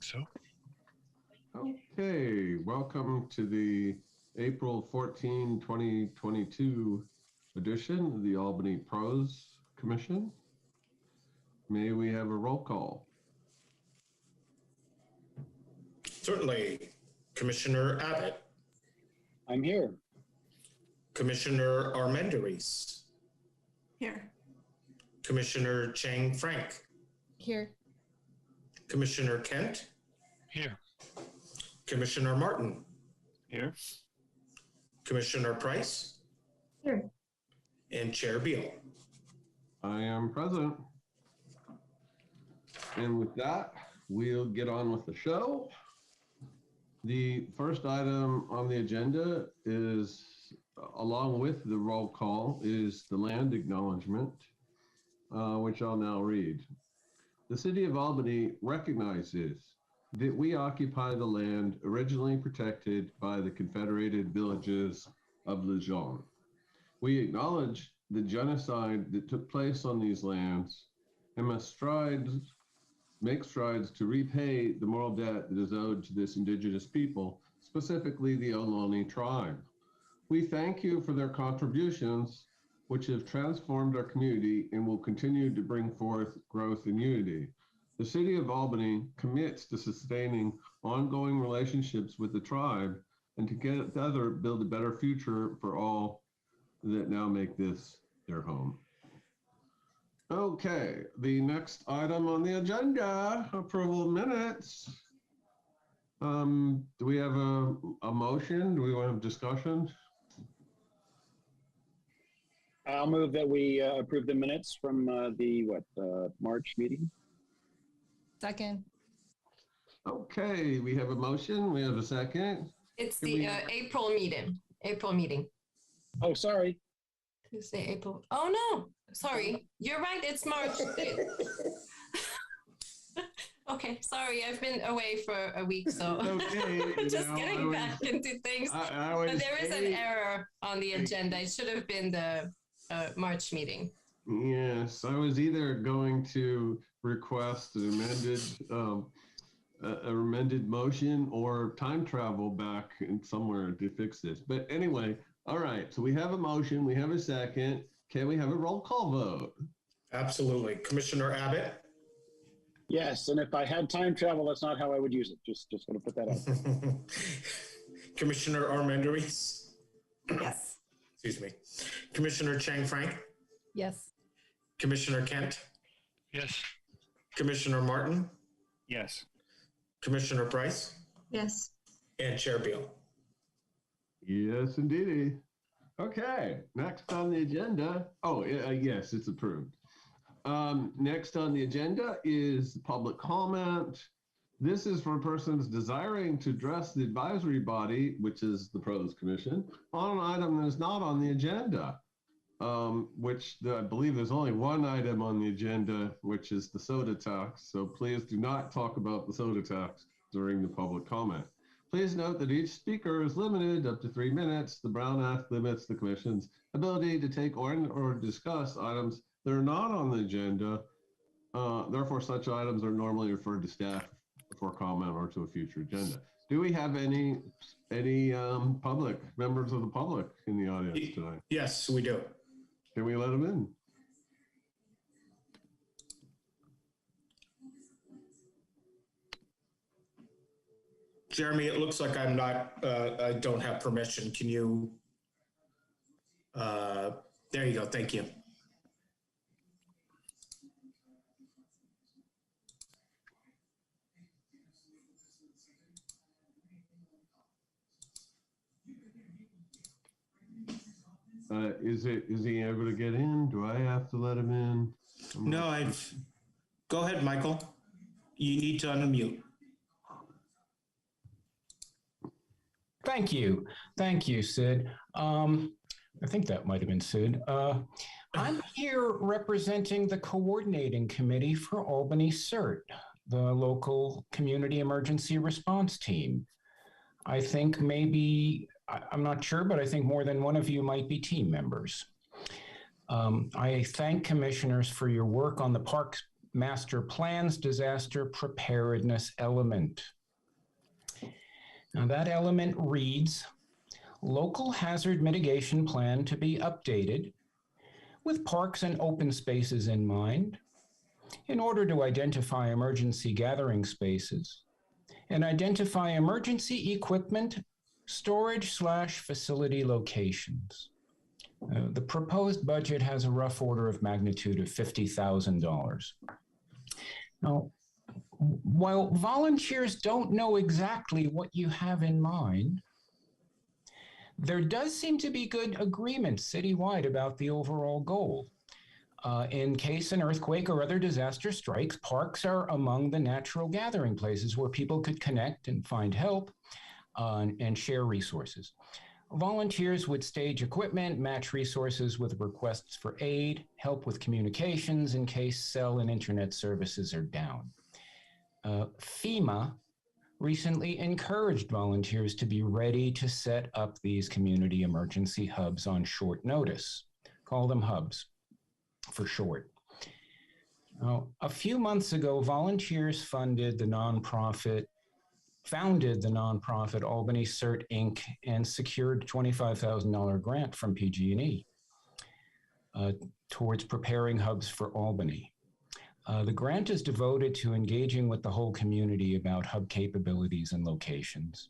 so. Okay, welcome to the April 14, 2022 edition of the Albany Pros Commission. May we have a roll call? Certainly. Commissioner Abbott. I'm here. Commissioner Armendariz. Here. Commissioner Chang Frank. Here. Commissioner Kent. Here. Commissioner Martin. Here. Commissioner Price. Here. And Chair Beal. I am present. And with that, we'll get on with the show. The first item on the agenda is, along with the roll call, is the land acknowledgement, which I'll now read. The City of Albany recognizes that we occupy the land originally protected by the Confederated Villages of Lejeune. We acknowledge the genocide that took place on these lands and must make strides to repay the moral debt that is owed to this indigenous people, specifically the Ohlone tribe. We thank you for their contributions, which have transformed our community and will continue to bring forth growth and unity. The City of Albany commits to sustaining ongoing relationships with the tribe and together build a better future for all that now make this their home. Okay, the next item on the agenda, approval of minutes. Do we have a motion? Do we want to have discussion? I'll move that we approve the minutes from the March meeting. Second. Okay, we have a motion. We have a second. It's the April meeting. Oh, sorry. Tuesday, April. Oh, no. Sorry. You're right. It's March. Okay. Sorry. I've been away for a week, so Okay, just getting back into things. But there is an error on the agenda. It should have been the March meeting. Yes, I was either going to request an amended motion or time travel back in somewhere to fix this. But anyway, all right. So we have a motion. We have a second. Can we have a roll call vote? Absolutely. Commissioner Abbott. Yes, and if I had time travel, that's not how I would use it. Just going to put that out. Commissioner Armendariz. Yes. Excuse me. Commissioner Chang Frank. Yes. Commissioner Kent. Yes. Commissioner Martin. Yes. Commissioner Price. Yes. And Chair Beal. Yes, indeed. Okay, next on the agenda. Oh, yes, it's approved. Next on the agenda is public comment. This is for persons desiring to address the advisory body, which is the Pros Commission, on an item that is not on the agenda, I believe there's only one item on the agenda, which is the soda tax. So please do not talk about the soda tax during the public comment. Please note that each speaker is limited up to 3 minutes. The Brown Act limits the Commission's ability to take or discuss items that are not on the agenda. Therefore, such items are normally referred to staff for comment or to a future agenda. Do we have any members of the public in the audience tonight? Yes, we do. Can we let them in? Jeremy, it looks like I don't have permission. Can you, there you go. Thank you. Is he able to get in? Do I have to let him in? No, go ahead, Michael. You need to unmute. Thank you, Sid. I think that might have been Sid. I'm here representing the coordinating committee for Albany CERT, the local community emergency response team. I think maybe, I'm not sure, but I think more than one of you might be team members. I thank commissioners for your work on the parks master plan's disaster preparedness element. Now that element reads, local hazard mitigation plan to be updated with parks and open spaces in mind in order to identify emergency gathering spaces and identify emergency equipment storage/facility locations. The proposed budget has a rough order of magnitude of $50,000. Now, while volunteers don't know exactly what you have in mind, there does seem to be good agreement citywide about the overall goal. In case an earthquake or other disaster strikes, parks are among the natural gathering places where people could connect and find help and share resources. Volunteers would stage equipment, match resources with requests for aid, help with communications in case cell and internet services are down. FEMA recently encouraged volunteers to be ready to set up these community emergency hubs on short notice. Call them hubs for short. Now, a few months ago, volunteers founded the nonprofit Albany CERT Inc. and secured a $25,000 grant from PG&E towards preparing hubs for Albany. The grant is devoted to engaging with the whole community about hub capabilities and locations,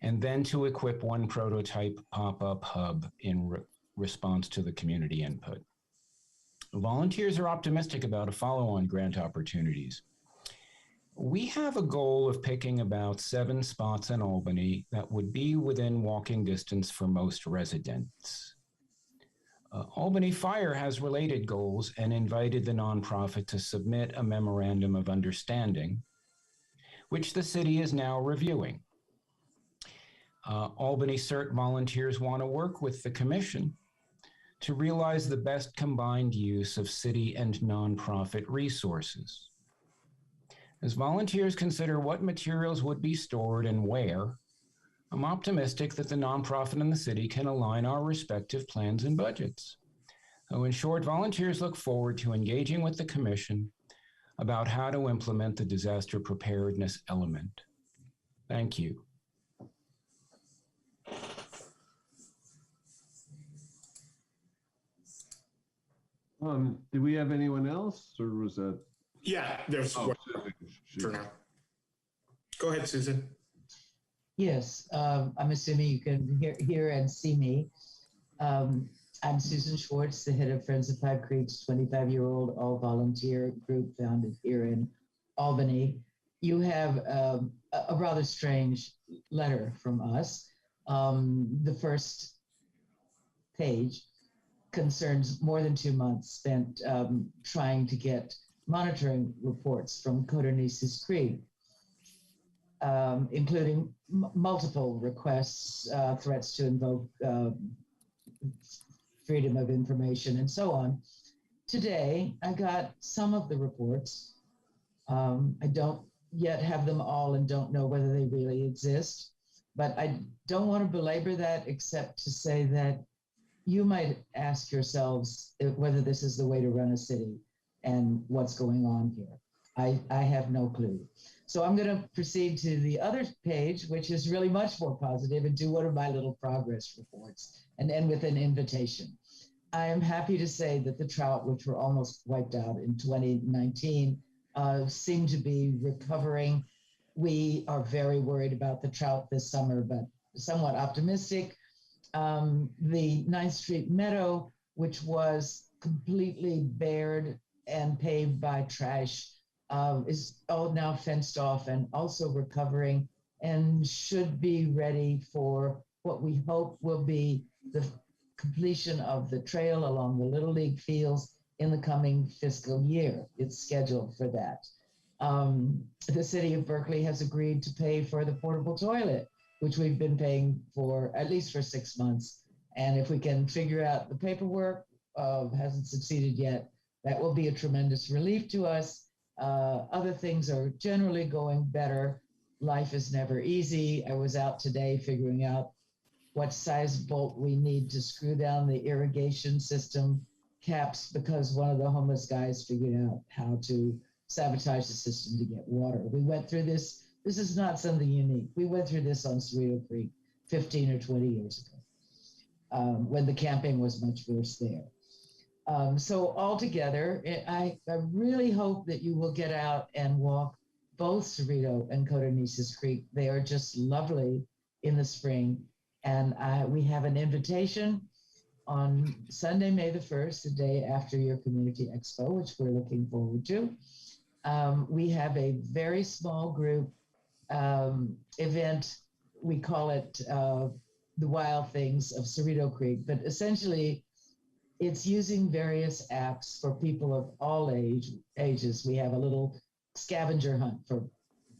and then to equip one prototype pop-up hub in response to the community input. Volunteers are optimistic about a follow-on grant opportunities. We have a goal of picking about 7 spots in Albany that would be within walking distance for most residents. Albany Fire has related goals and invited the nonprofit to submit a memorandum of understanding, which the city is now reviewing. Albany CERT volunteers want to work with the commission to realize the best combined use of city and nonprofit resources. As volunteers consider what materials would be stored and where, I'm optimistic that the nonprofit and the city can align our respective plans and budgets. So in short, volunteers look forward to engaging with the commission about how to implement the disaster preparedness element. Thank you. Do we have anyone else, or was that? Yeah, there's one for now. Go ahead, Susan. Yes, I'm assuming you can hear and see me. I'm Susan Schwartz, the head of Friends of Five Creeks, 25-year-old all-volunteer group founded here in Albany. You have a rather strange letter from us. The first page concerns more than 2 months spent trying to get monitoring reports from Codornices Creek, including multiple requests, threats to invoke freedom of information, and so on. Today, I got some of the reports. I don't yet have them all and don't know whether they really exist, but I don't want to belabor that except to say that you might ask yourselves whether this is the way to run a city and what's going on here. I have no clue. So I'm going to proceed to the other page, which is really much more positive, and do one of my little progress reports and end with an invitation. I am happy to say that the trout, which were almost wiped out in 2019, seem to be recovering. We are very worried about the trout this summer, but somewhat optimistic. The 9th Street Meadow, which was completely bared and paved by trash, is all now fenced off and also recovering and should be ready for what we hope will be the completion of the trail along the Little League fields in the coming fiscal year. It's scheduled for that. The city of Berkeley has agreed to pay for the portable toilet, which we've been paying for at least for 6 months. And if we can figure out the paperwork, hasn't succeeded yet, that will be a tremendous relief to us. Other things are generally going better. Life is never easy. I was out today figuring out what size bolt we need to screw down the irrigation system caps because one of the homeless guys figured out how to sabotage the system to get water. We went through this. This is not something unique. We went through this on Cerrito Creek 15 or 20 years ago when the camping was much worse there. So altogether, I really hope that you will get out and walk both Cerrito and Codornices Creek. They are just lovely in the spring. And we have an invitation on Sunday, May the 1st, the day after your community expo, which we're looking forward to. We have a very small group event. We call it the Wild Things of Cerrito Creek, but essentially it's using various apps for people of all ages. We have a little scavenger hunt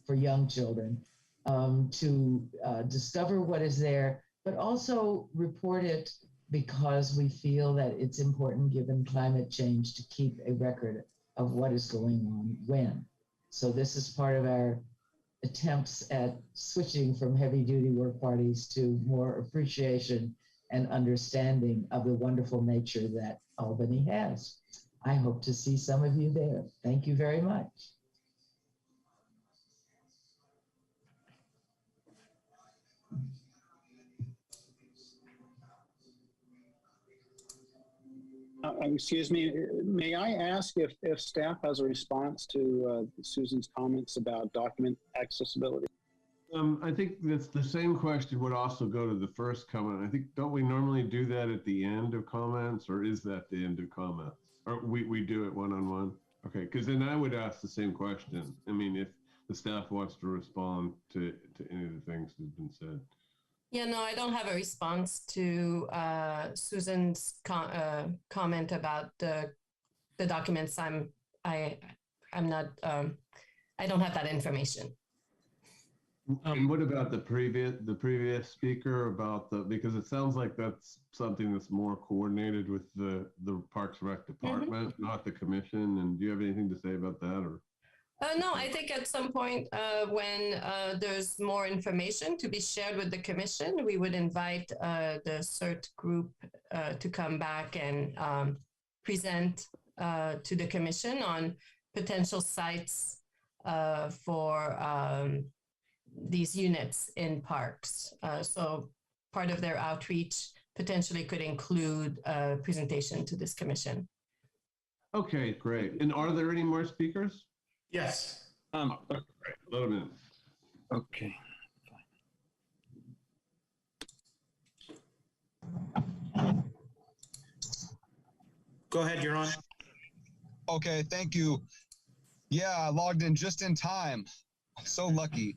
for young children to discover what is there, but also report it because we feel that it's important, given climate change, to keep a record of what is going on when. So this is part of our attempts at switching from heavy-duty work parties to more appreciation and understanding of the wonderful nature that Albany has. I hope to see some of you there. Thank you very much. Excuse me, may I ask if staff has a response to Susan's comments about document accessibility? I think that's the same question would also go to the first comment. I think, don't we normally do that at the end of comments, or is that the end of comments? Or we do it one-on-one? Okay, because then I would ask the same question. I mean, if the staff wants to respond to any of the things that have been said. Yeah, no, I don't have a response to Susan's comment about the documents. I'm not. I don't have that information. And what about the previous speaker about because it sounds like that's something that's more coordinated with the Parks Rec department, not the commission. And do you have anything to say about that, or? No, I think at some point when there's more information to be shared with the commission, we would invite the CERT group to come back and present to the commission on potential sites for these units in parks. So part of their outreach potentially could include a presentation to this commission. Okay, great. And are there any more speakers? Yes. Let them in. Okay. Go ahead, you're on. Okay, thank you. Yeah, I logged in just in time. So lucky.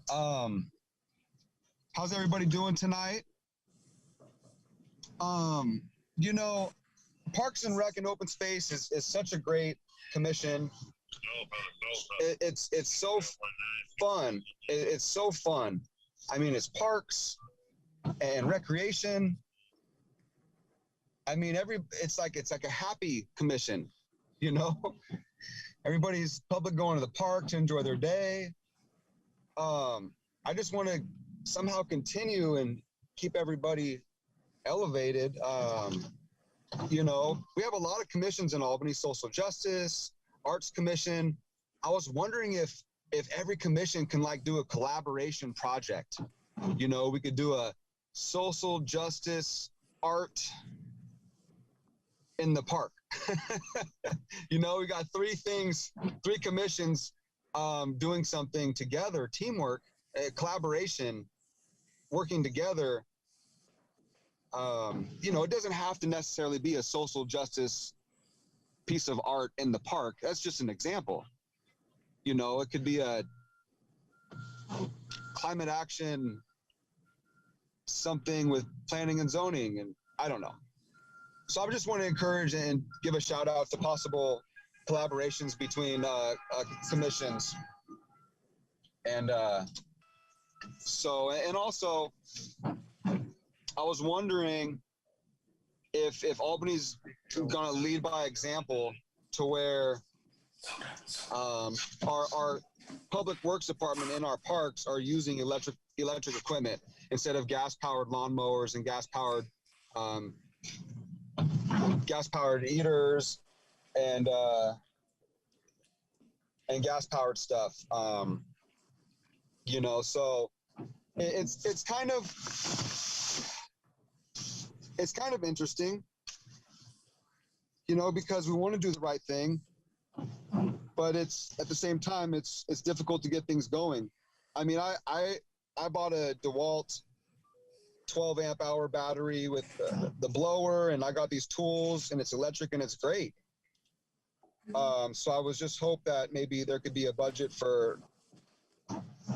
How's everybody doing tonight? You know, Parks and Rec and Open Space is such a great commission. It's so fun. It's so fun. I mean, it's parks and recreation. I mean, it's like a happy commission, you know. Everybody's public going to the park to enjoy their day. I just want to somehow continue and keep everybody elevated. You know, we have a lot of commissions in Albany: Social Justice, Arts Commission. I was wondering if every commission can like do a collaboration project. You know, we could do a social justice art in the park. You know, we got three commissions doing something together, teamwork, collaboration, working together. You know, it doesn't have to necessarily be a social justice piece of art in the park. That's just an example. You know, it could be a climate action, something with planning and zoning, and I don't know. So I just want to encourage and give a shout out to possible collaborations between commissions. And also, I was wondering if Albany's gonna lead by example to where our public works department in our parks are using electric equipment instead of gas-powered lawnmowers and gas-powered gas-powered heaters and gas-powered stuff. You know, so it's kind of interesting, you know, because we want to do the right thing, but it's at the same time it's difficult to get things going. I mean, I bought a DeWalt 12 amp hour battery with the blower, and I got these tools, and it's electric and it's great. So I was just hope that maybe there could be a budget for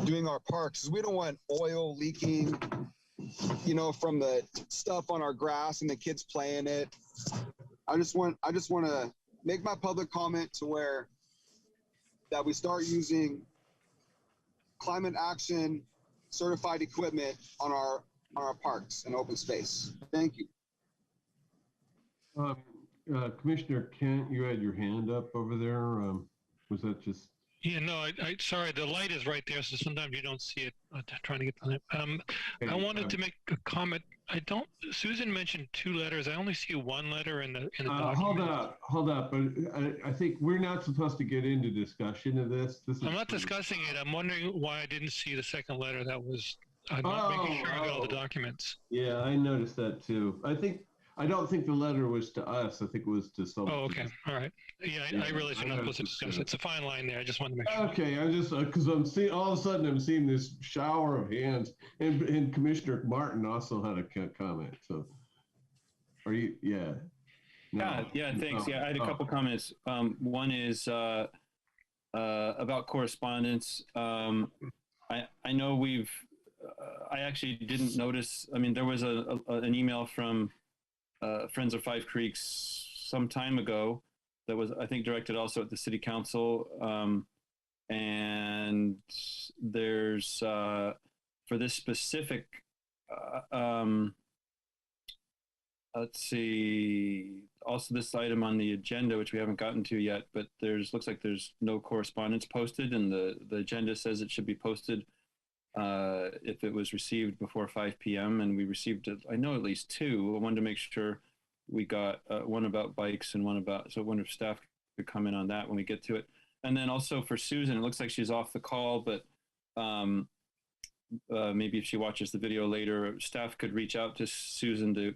doing our parks. We don't want oil leaking, you know, from the stuff on our grass and the kids playing it. I just want to make my public comment to where that we start using climate action certified equipment on our parks and open space. Thank you. Commissioner Kent, you had your hand up over there. Was that just? Yeah, no, I sorry, the light is right there, so sometimes you don't see it. I'm trying to get the light. I wanted to make a comment. Susan mentioned 2 letters. I only see 1 letter in the document. Hold up. But I think we're not supposed to get into discussion of this. I'm not discussing it. I'm wondering why I didn't see the second letter. That was, I'm not making sure I got all the documents. Yeah, I noticed that too. I don't think the letter was to us. I think it was to someone. Oh, okay. All right. Yeah, I realize you're not supposed to discuss it. It's a fine line there. I just wanted to make sure. Okay, I just because I'm seeing all of a sudden I'm seeing this shower of hands, and Commissioner Martin also had a comment. So, are you? Yeah. No. Yeah. Thanks. Yeah, I had a couple comments. One is about correspondence. I know I actually didn't notice. I mean, there was an email from Friends of Five Creeks some time ago that was, I think, directed also at the city council. And there's, for this specific, let's see, also this item on the agenda, which we haven't gotten to yet, but looks like there's no correspondence posted, and the agenda says it should be posted if it was received before 5 p.m. and we received it, I know at least 2. I wanted to make sure we got one about bikes and one about, so I wonder if staff could comment on that when we get to it. And then also for Susan, it looks like she's off the call, but maybe if she watches the video later, staff could reach out to Susan to,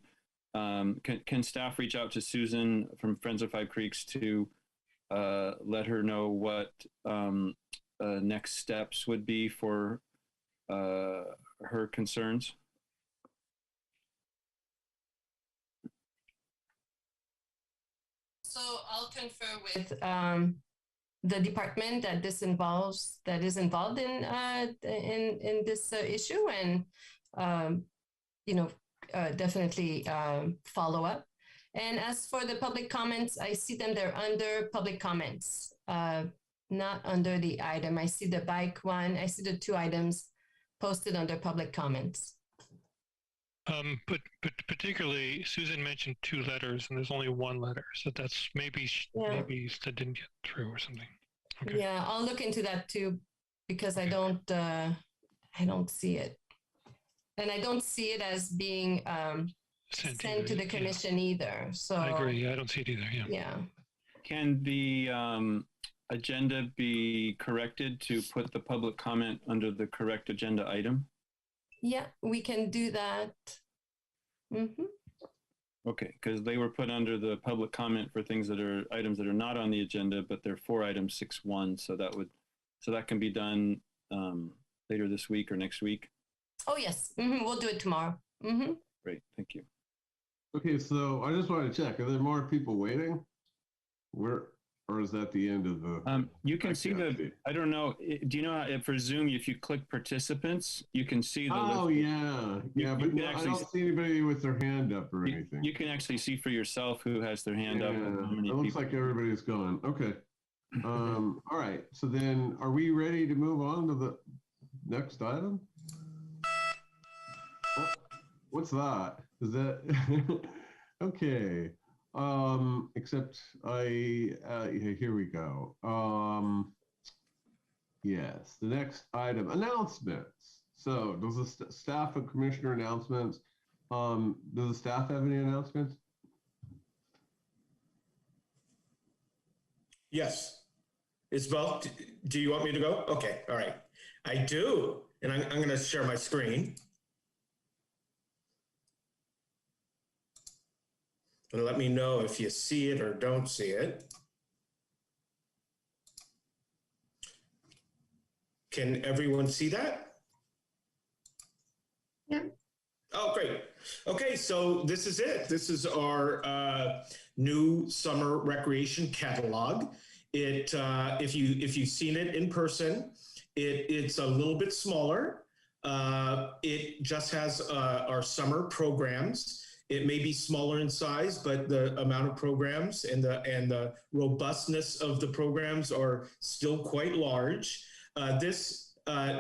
can staff reach out to Susan from Friends of Five Creeks to let her know what next steps would be for her concerns? So I'll confer with the department that is involved in this issue, and definitely follow up. And as for the public comments, I see them, they're under public comments, not under the item. I see the bike one, I see the 2 items posted under public comments. But particularly, Susan mentioned 2 letters, and there's only 1 letter, so that's maybe that didn't get through or something. Okay. Yeah, I'll look into that too, because I don't see it, and I don't see it as being sent to the commission either. So I agree. Yeah, I don't see it either. Yeah. Yeah. Can the agenda be corrected to put the public comment under the correct agenda item? Yeah, we can do that. Mm-hmm. Okay, because they were put under the public comment for things that are items that are not on the agenda, but they're for item 6.1. So that can be done later this week or next week. Oh yes, we'll do it tomorrow. Mm-hmm. Great, thank you. Okay, so I just want to check: are there more people waiting? Or is that the end of the? You can see I don't know. Do you know how, for Zoom, if you click participants, you can see the list. Oh, yeah. But I don't see anybody with their hand up or anything. You can actually see for yourself who has their hand up. It looks like everybody's gone. Okay. All right. So then are we ready to move on to the next item? What's that? Is that? Okay. Except here we go. Yes, the next item, announcements. So does the staff and commissioner announcements, does the staff have any announcements? Yes. Isabel, do you want me to go? Okay, all right. I do. And I'm going to share my screen. And let me know if you see it or don't see it. Can everyone see that? Yeah. Oh, great. Okay, so this is it. This is our new summer recreation catalog. It, if you've seen it in person, it's a little bit smaller. It just has our summer programs. It may be smaller in size, but the amount of programs and the robustness of the programs are still quite large. This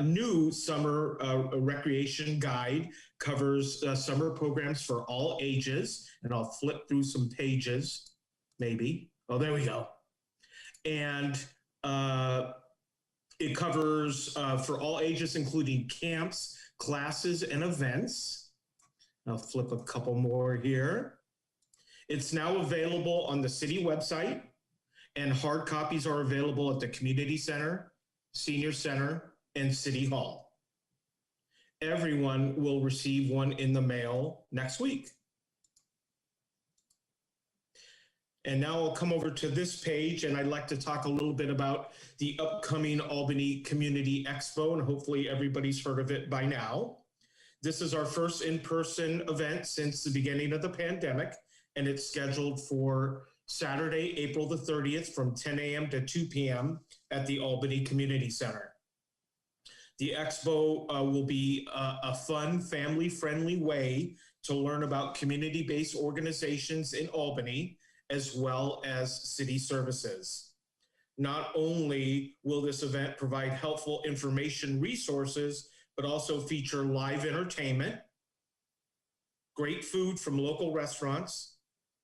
new summer recreation guide covers summer programs for all ages, and I'll flip through some pages, maybe. Oh, there we go. And it covers for all ages, including camps, classes, and events. I'll flip a couple more here. It's now available on the city website, and hard copies are available at the community center, senior center, and city hall. Everyone will receive one in the mail next week. And now I'll come over to this page, and I'd like to talk a little bit about the upcoming Albany Community Expo, and hopefully everybody's heard of it by now. This is our first in-person event since the beginning of the pandemic, and it's scheduled for Saturday, April the 30th from 10 a.m. to 2 p.m. at the Albany Community Center. The Expo will be a fun, family-friendly way to learn about community-based organizations in Albany, as well as city services. Not only will this event provide helpful information resources, but also feature live entertainment, great food from local restaurants,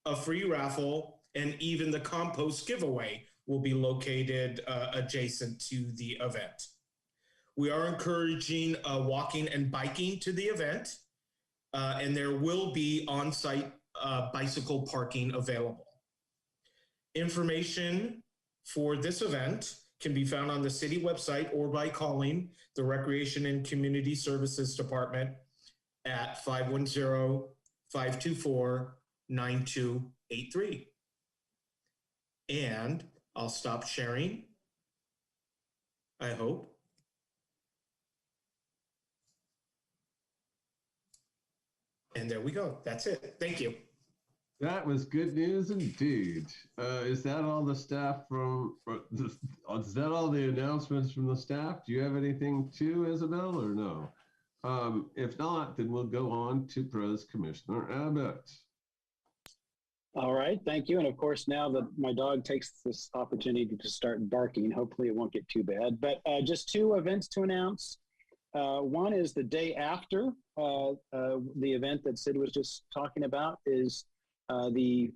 a free raffle, and even the compost giveaway will be located adjacent to the event. We are encouraging walking and biking to the event, and there will be on-site bicycle parking available. Information for this event can be found on the city website or by calling the Recreation and Community Services Department at 510-524-9283. And I'll stop sharing, I hope. And there we go. That's it. Thank you. That was good news indeed. Is that all the staff is that all the announcements from the staff? Do you have anything too, Isabel, or no? If not, then we'll go on to Pres Commissioner Abbott. All right, thank you. And of course, now that my dog takes this opportunity to start barking, hopefully it won't get too bad. But just two events to announce. One is the day after the event that Sid was just talking about is the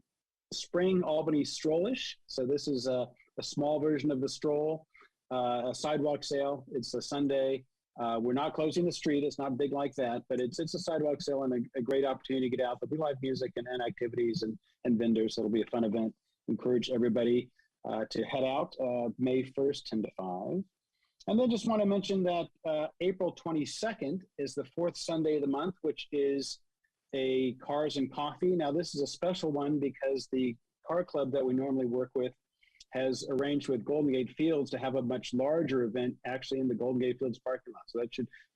Spring Albany Strollish. So this is a small version of the stroll, a sidewalk sale. It's a Sunday. We're not closing the street. It's not big like that, but it's a sidewalk sale and a great opportunity to get out. There'll be live music and activities and vendors. So it'll be a fun event. Encourage everybody to head out May 1st, 10 to 5. And then just want to mention that April 22nd is the fourth Sunday of the month, which is a Cars and Coffee. Now, this is a special one because the car club that we normally work with has arranged with Golden Gate Fields to have a much larger event actually in the Golden Gate Fields parking lot. So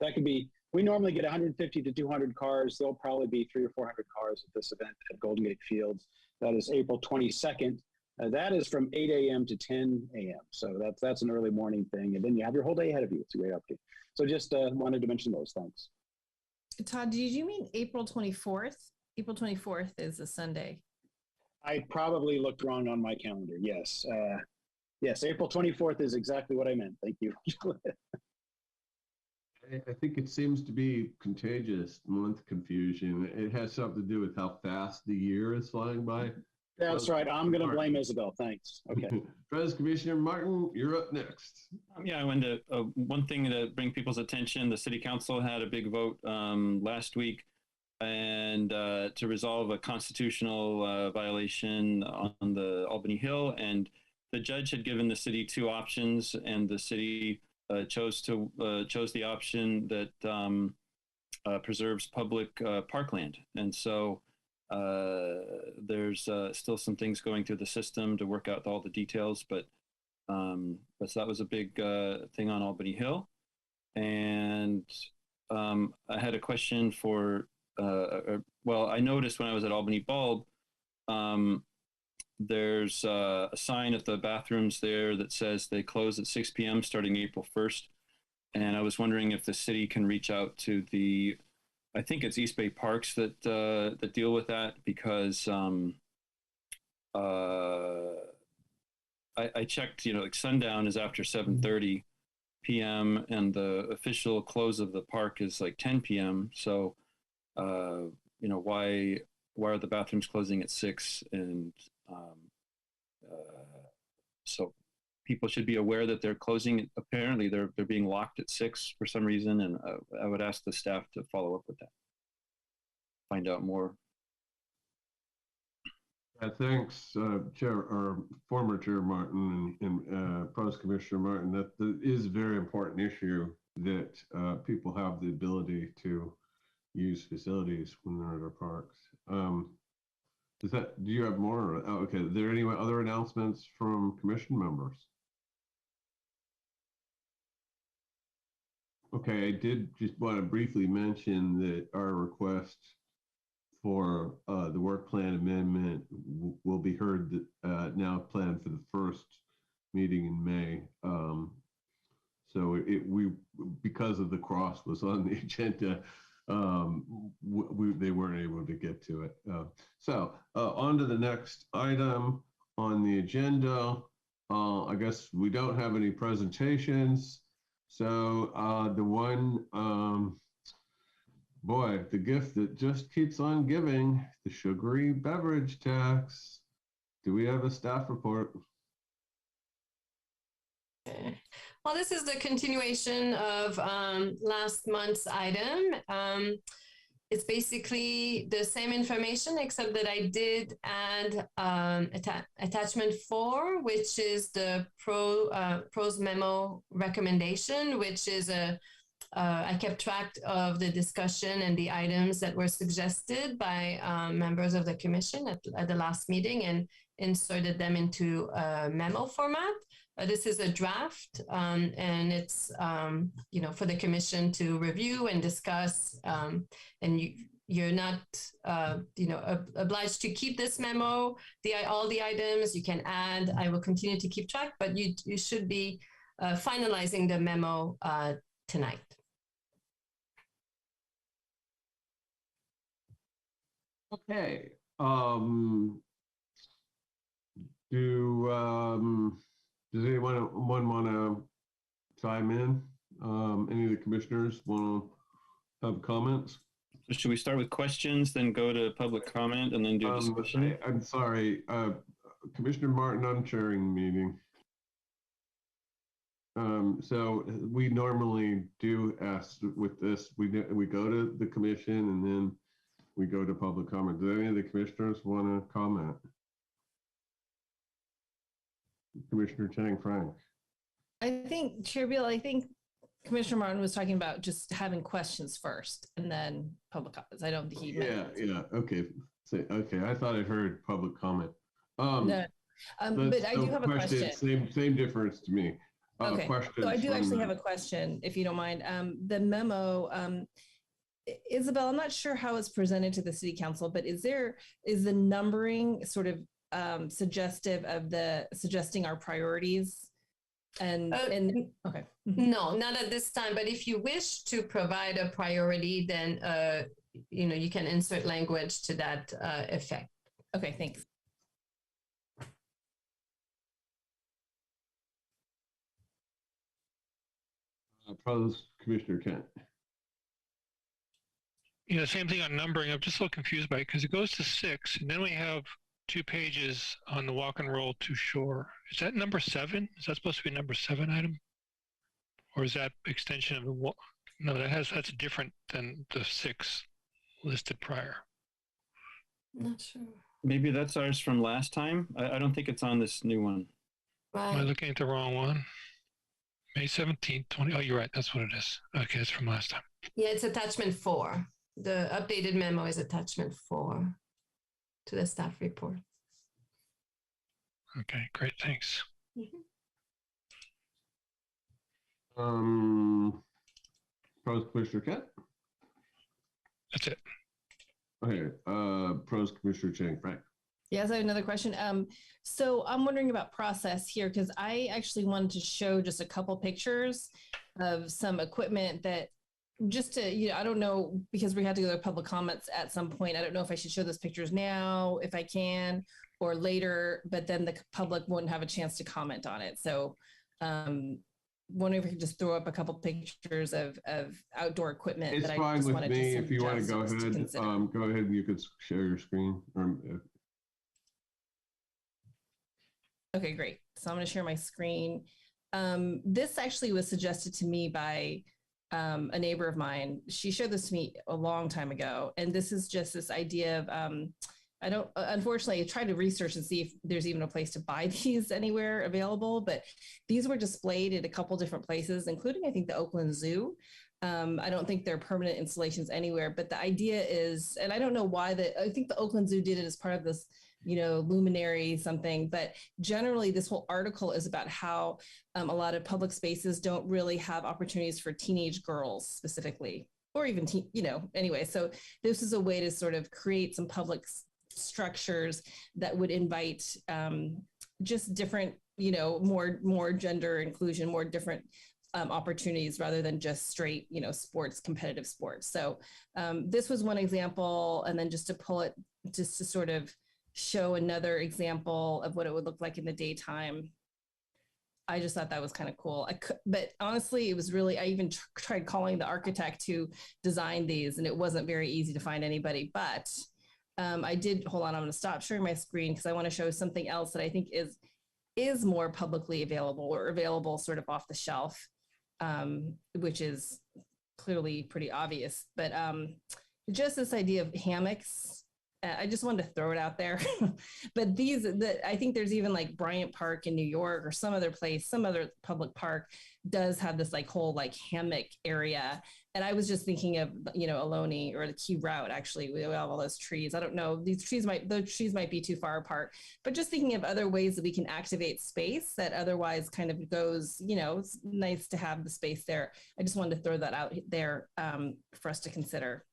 that could be, we normally get 150 to 200 cars. There'll probably be 300 or 400 cars at this event at Golden Gate Fields. That is April 22nd. That is from 8 a.m. to 10 a.m. So that's an early morning thing. And then you have your whole day ahead of you. It's a great opportunity. So just wanted to mention those. Thanks. Todd, did you mean April 24th? April 24th is a Sunday. I probably looked wrong on my calendar. Yes. Yes, April 24th is exactly what I meant. Thank you. I think it seems to be contagious month confusion. It has something to do with how fast the year is flying by. That's right. I'm going to blame Isabel. Thanks. Okay. Pres Commissioner Martin, you're up next. Yeah, I wanted to, one thing to bring people's attention, the City Council had a big vote last week and to resolve a constitutional violation on the Albany Hill. And the judge had given the city two options, and the city chose the option that preserves public parkland. And so there's still some things going through the system to work out all the details, but so that was a big thing on Albany Hill. And I had a question for, well, I noticed when I was at Albany Bulb, there's a sign at the bathrooms there that says they close at 6 p.m. starting April 1st. And I was wondering if the city can reach out to the, I think it's East Bay Parks that that deal with that, because I checked, you know, like sundown is after 7:30 p.m. and the official close of the park is like 10 p.m. So, you know, why are the bathrooms closing at 6? And so people should be aware that they're closing. Apparently, they're being locked at 6 for some reason, and I would ask the staff to follow up with that, find out more. Thanks, Chair or former Chair Martin and Pros Commissioner Martin. That is a very important issue, that people have the ability to use facilities when they're at our parks. Do you have more? Oh, okay. Are there any other announcements from commission members? Okay, I did just want to briefly mention that our request for the work plan amendment will be heard now planned for the first meeting in May. So we because of the cross was on the agenda, they weren't able to get to it. So on to the next item on the agenda. I guess we don't have any presentations. So the one, boy, the gift that just keeps on giving, the sugary beverage tax. Do we have a staff report? Well, this is the continuation of last month's item. It's basically the same information, except that I did add attachment 4, which is the pros memo recommendation, which is I kept track of the discussion and the items that were suggested by members of the commission at the last meeting and inserted them into a memo format. This is a draft, and it's you know, for the commission to review and discuss. And you're not you know, obliged to keep this memo. All the items you can add. I will continue to keep track, but you should be finalizing the memo tonight. Okay. Does anyone want to chime in? Any of the commissioners want to have comments? So should we start with questions, then go to public comment, and then do discussion? I'm sorry, Commissioner Martin, I'm chairing the meeting. So we normally do ask with this, we go to the commission and then we go to public comment. Do any of the commissioners want to comment? Commissioner Chang Frank. I think, Chair Beal, I think Commissioner Martin was talking about just having questions first and then public comments. I don't think he meant. Yeah, okay. Okay, I thought I heard public comment. No, but I do have a question. Same difference to me. Okay, so I do actually have a question, if you don't mind. The memo, Isabel, I'm not sure how it's presented to the city council, but is the numbering sort of suggestive of suggesting our priorities? And okay. No, not at this time. But if you wish to provide a priority, then you know, you can insert language to that effect. Okay, thanks. Pros Commissioner Kent. You know, same thing on numbering. I'm just a little confused by it because it goes to 6, and then we have 2 pages on the walk and roll to shore. Is that number 7? Is that supposed to be number 7 item? Or is that extension of the walk? No, that's different than the 6 listed prior. Not sure. Maybe that's ours from last time. I don't think it's on this new one. Am I Right. looking at the wrong one? May 17th, 20. Oh, you're right. That's what it is. Okay, it's from last time. Yeah, it's attachment 4. The updated memo is attachment 4 to the staff report. Okay, great. Thanks. Pros Commissioner Kent. That's it. Okay. Pros Commissioner Chang Frank. Yes, I have another question. So I'm wondering about process here because I actually wanted to show just a couple pictures of some equipment that just to, I don't know, because we had to go to public comments at some point. I don't know if I should show those pictures now, if I can, or later, but then the public wouldn't have a chance to comment on it. So wondering if we could just throw up a couple pictures of outdoor equipment. It's that fine I just with wanted me. to If you want to go suggest ahead, consider. go ahead and you could share your screen. Okay, great. So I'm going to share my screen. This actually was suggested to me by a neighbor of mine. She showed this to me a long time ago. And this is just this idea of, unfortunately, I tried to research and see if there's even a place to buy these anywhere available, but these were displayed at a couple different places, including, I think, the Oakland Zoo. I don't think they're permanent installations anywhere, but the idea is, and I don't know why I think the Oakland Zoo did it as part of this luminary something, but generally this whole article is about how a lot of public spaces don't really have opportunities for teenage girls specifically, or even, anyway. So this is a way to sort of create some public structures that would invite just different, more gender inclusion, more different opportunities rather than just straight, sports, competitive sports. So this was one example. And then just to sort of show another example of what it would look like in the daytime. I just thought that was kind of cool. But honestly, it was really, I even tried calling the architect who designed these, and it wasn't very easy to find anybody. But I did, hold on, I'm going to stop sharing my screen because I want to show something else that I think is more publicly available or available sort of off the shelf, which is clearly pretty obvious. But just this idea of hammocks, I just wanted to throw it out there. But I think there's even like Bryant Park in New York or some other place, some other public park does have this whole hammock area. And I was just thinking of, Ohlone or the Key Route, actually, we have all those trees. I don't know, those trees might be too far apart, but just thinking of other ways that we can activate space that otherwise kind of goes, it's nice to have the space there. I just wanted to throw that out there for us to consider.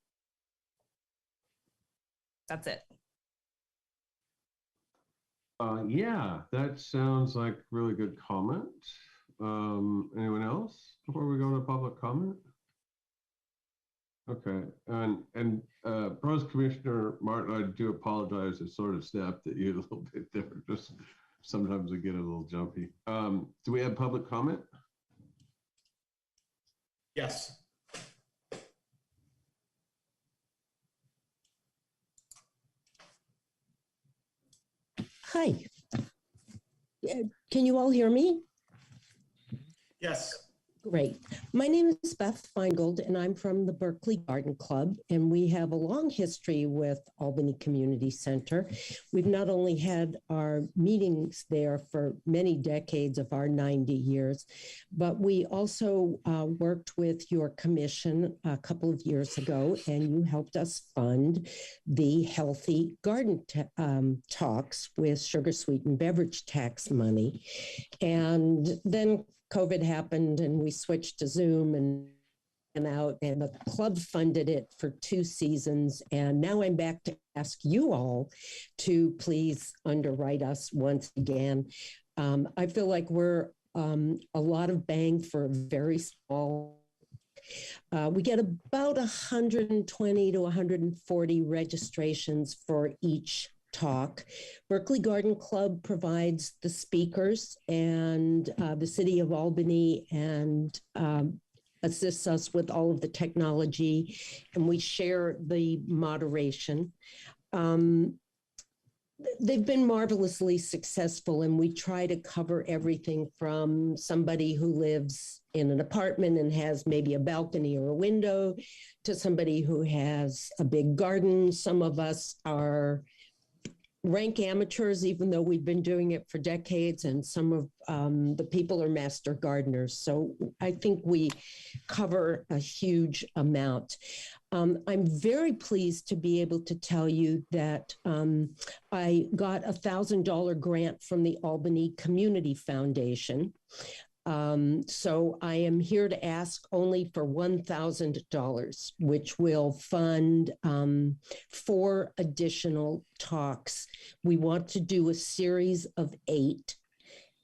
That's it. Yeah, that sounds like really good comment. Anyone else before we go to public comment? Okay, and Pros Commissioner Martin, I do apologize. I sort of snapped at you a little bit there. Just sometimes I get a little jumpy. Do we have public comment? Yes. Hi. Can you all hear me? Yes. Great. My name is Beth Feingold, and I'm from the Berkeley Garden Club, and we have a long history with Albany Community Center. We've not only had our meetings there for many decades of our 90 years, but we also worked with your commission a couple of years ago, and you helped us fund the Healthy Garden Talks with Sugar-Sweetened Beverage tax money. And then COVID happened and we switched to Zoom and out, and the club funded it for 2 seasons. And now I'm back to ask you all to please underwrite us once again. I feel like we're a lot of bang for a very small. We get about 120 to 140 registrations for each talk. Berkeley Garden Club provides the speakers, and the city of Albany and assists us with all of the technology, and we share the moderation. They've been marvelously successful, and we try to cover everything from somebody who lives in an apartment and has maybe a balcony or a window to somebody who has a big garden. Some of us are rank amateurs, even though we've been doing it for decades, and some of the people are master gardeners. So I think we cover a huge amount. I'm very pleased to be able to tell you that I got a $1,000 grant from the Albany Community Foundation. So I am here to ask only for $1,000, which will fund 4 additional talks. We want to do a series of 8.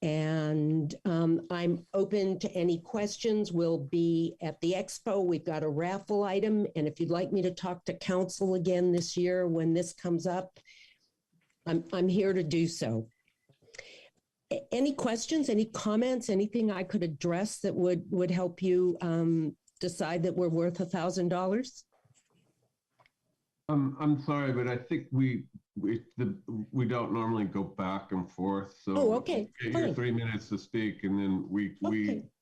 And I'm open to any questions. We'll be at the Expo. We've got a raffle item. And if you'd like me to talk to council again this year when this comes up, I'm here to do so. Any questions, any comments, anything I could address that would help you decide that we're worth $1,000? I'm sorry, but I think we don't normally go back and forth. So okay. Get your 3 minutes to speak, and then we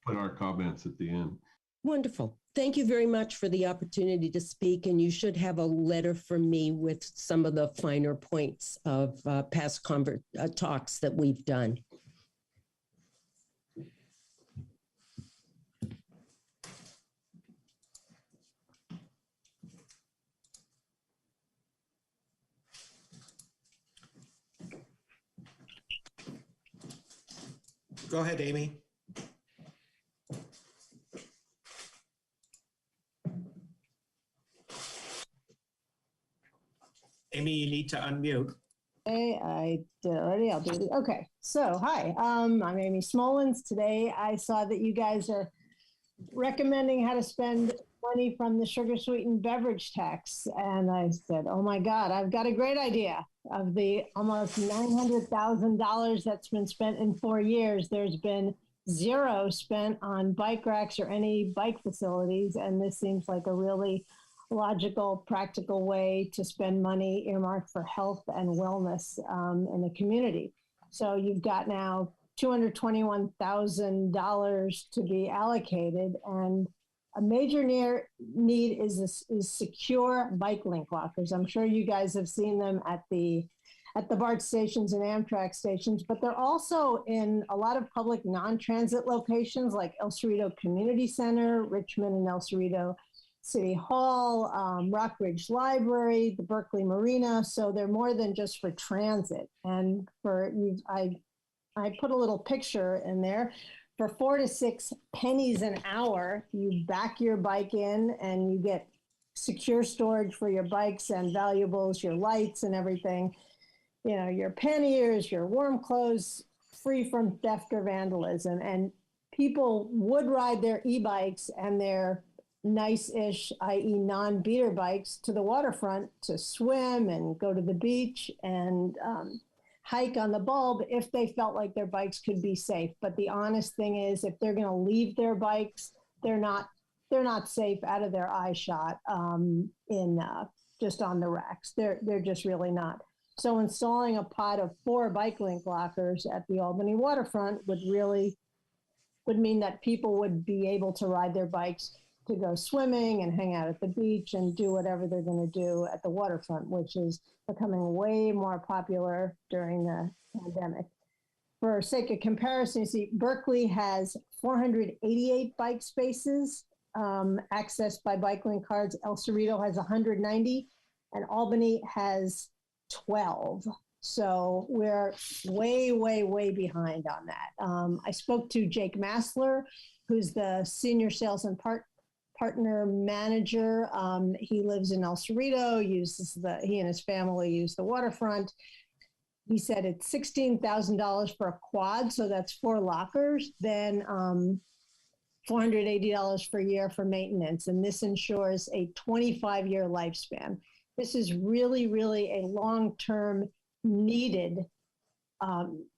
put our comments at the end. Wonderful. Thank you very much for the opportunity to speak. And you should have a letter from me with some of the finer points of past talks that we've done. Go ahead, Amy. Amy, you need to unmute. Okay, I did already. I'll do it. Okay, so hi, I'm Amy Smolens. Today I saw that you guys are recommending how to spend money from the sugar-sweetened beverage tax. And I said, oh my God, I've got a great idea. Of the almost $900,000 that's been spent in 4 years, there's been 0 spent on bike racks or any bike facilities. And this seems like a really logical, practical way to spend money earmarked for health and wellness in the community. So you've got now $221,000 to be allocated, and a major need is secure bike link lockers. I'm sure you guys have seen them at the BART stations and Amtrak stations, but they're also in a lot of public non-transit locations like El Cerrito Community Center, Richmond and El Cerrito City Hall, Rockridge Library, the Berkeley Marina. So they're more than just for transit. And I put a little picture in there. For 4 to 6 pennies an hour, you back your bike in and you get secure storage for your bikes and valuables, your lights and everything. You know, your panniers, your warm clothes, free from theft or vandalism. And people would ride their e-bikes and their nice-ish, i.e. non-beater bikes to the waterfront to swim and go to the beach and hike on the bulb if they felt like their bikes could be safe. But the honest thing is, if they're going to leave their bikes, they're not safe out of their eye shot just on the racks. They're just really not. So installing a pod of 4 bike link lockers at the Albany waterfront would mean that people would be able to ride their bikes to go swimming and hang out at the beach and do whatever they're going to do at the waterfront, which is becoming way more popular during the pandemic. For sake of comparison, you see Berkeley has 488 bike spaces accessed by bike link cards. El Cerrito has 190 and Albany has 12. So we're way, way, way behind on that. I spoke to Jake Massler, who's the senior sales and partner manager. He lives in El Cerrito, he and his family use the waterfront. He said it's $16,000 for a quad, so that's 4 lockers, then $480 per year for maintenance. And this ensures a 25-year lifespan. This is really, really a long-term needed,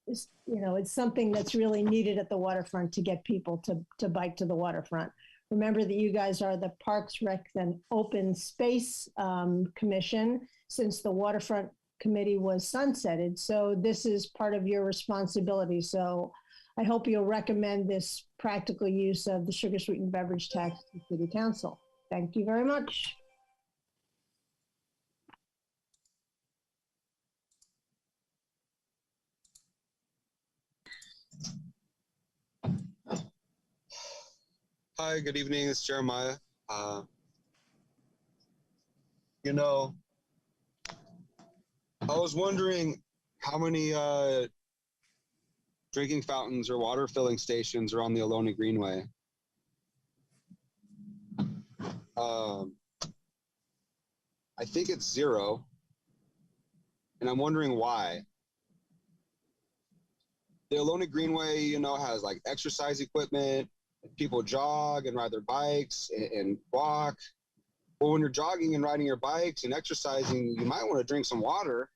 it's something that's really needed at the waterfront to get people to bike to the waterfront. Remember that you guys are the Parks, Rec, and Open Space Commission since the Waterfront Committee was sunsetted. So this is part of your responsibility. So I hope you'll recommend this practical use of the sugar-sweetened beverage tax to City Council. Thank you very much. Hi, good evening. It's Jeremiah. You know, I was wondering how many drinking fountains or water filling stations are on the Ohlone Greenway. I think it's 0, and I'm wondering why. The Ohlone Greenway, you know, has like exercise equipment. People jog and ride their bikes and walk. Well, when you're jogging and riding your bikes and exercising, you might want to drink some water.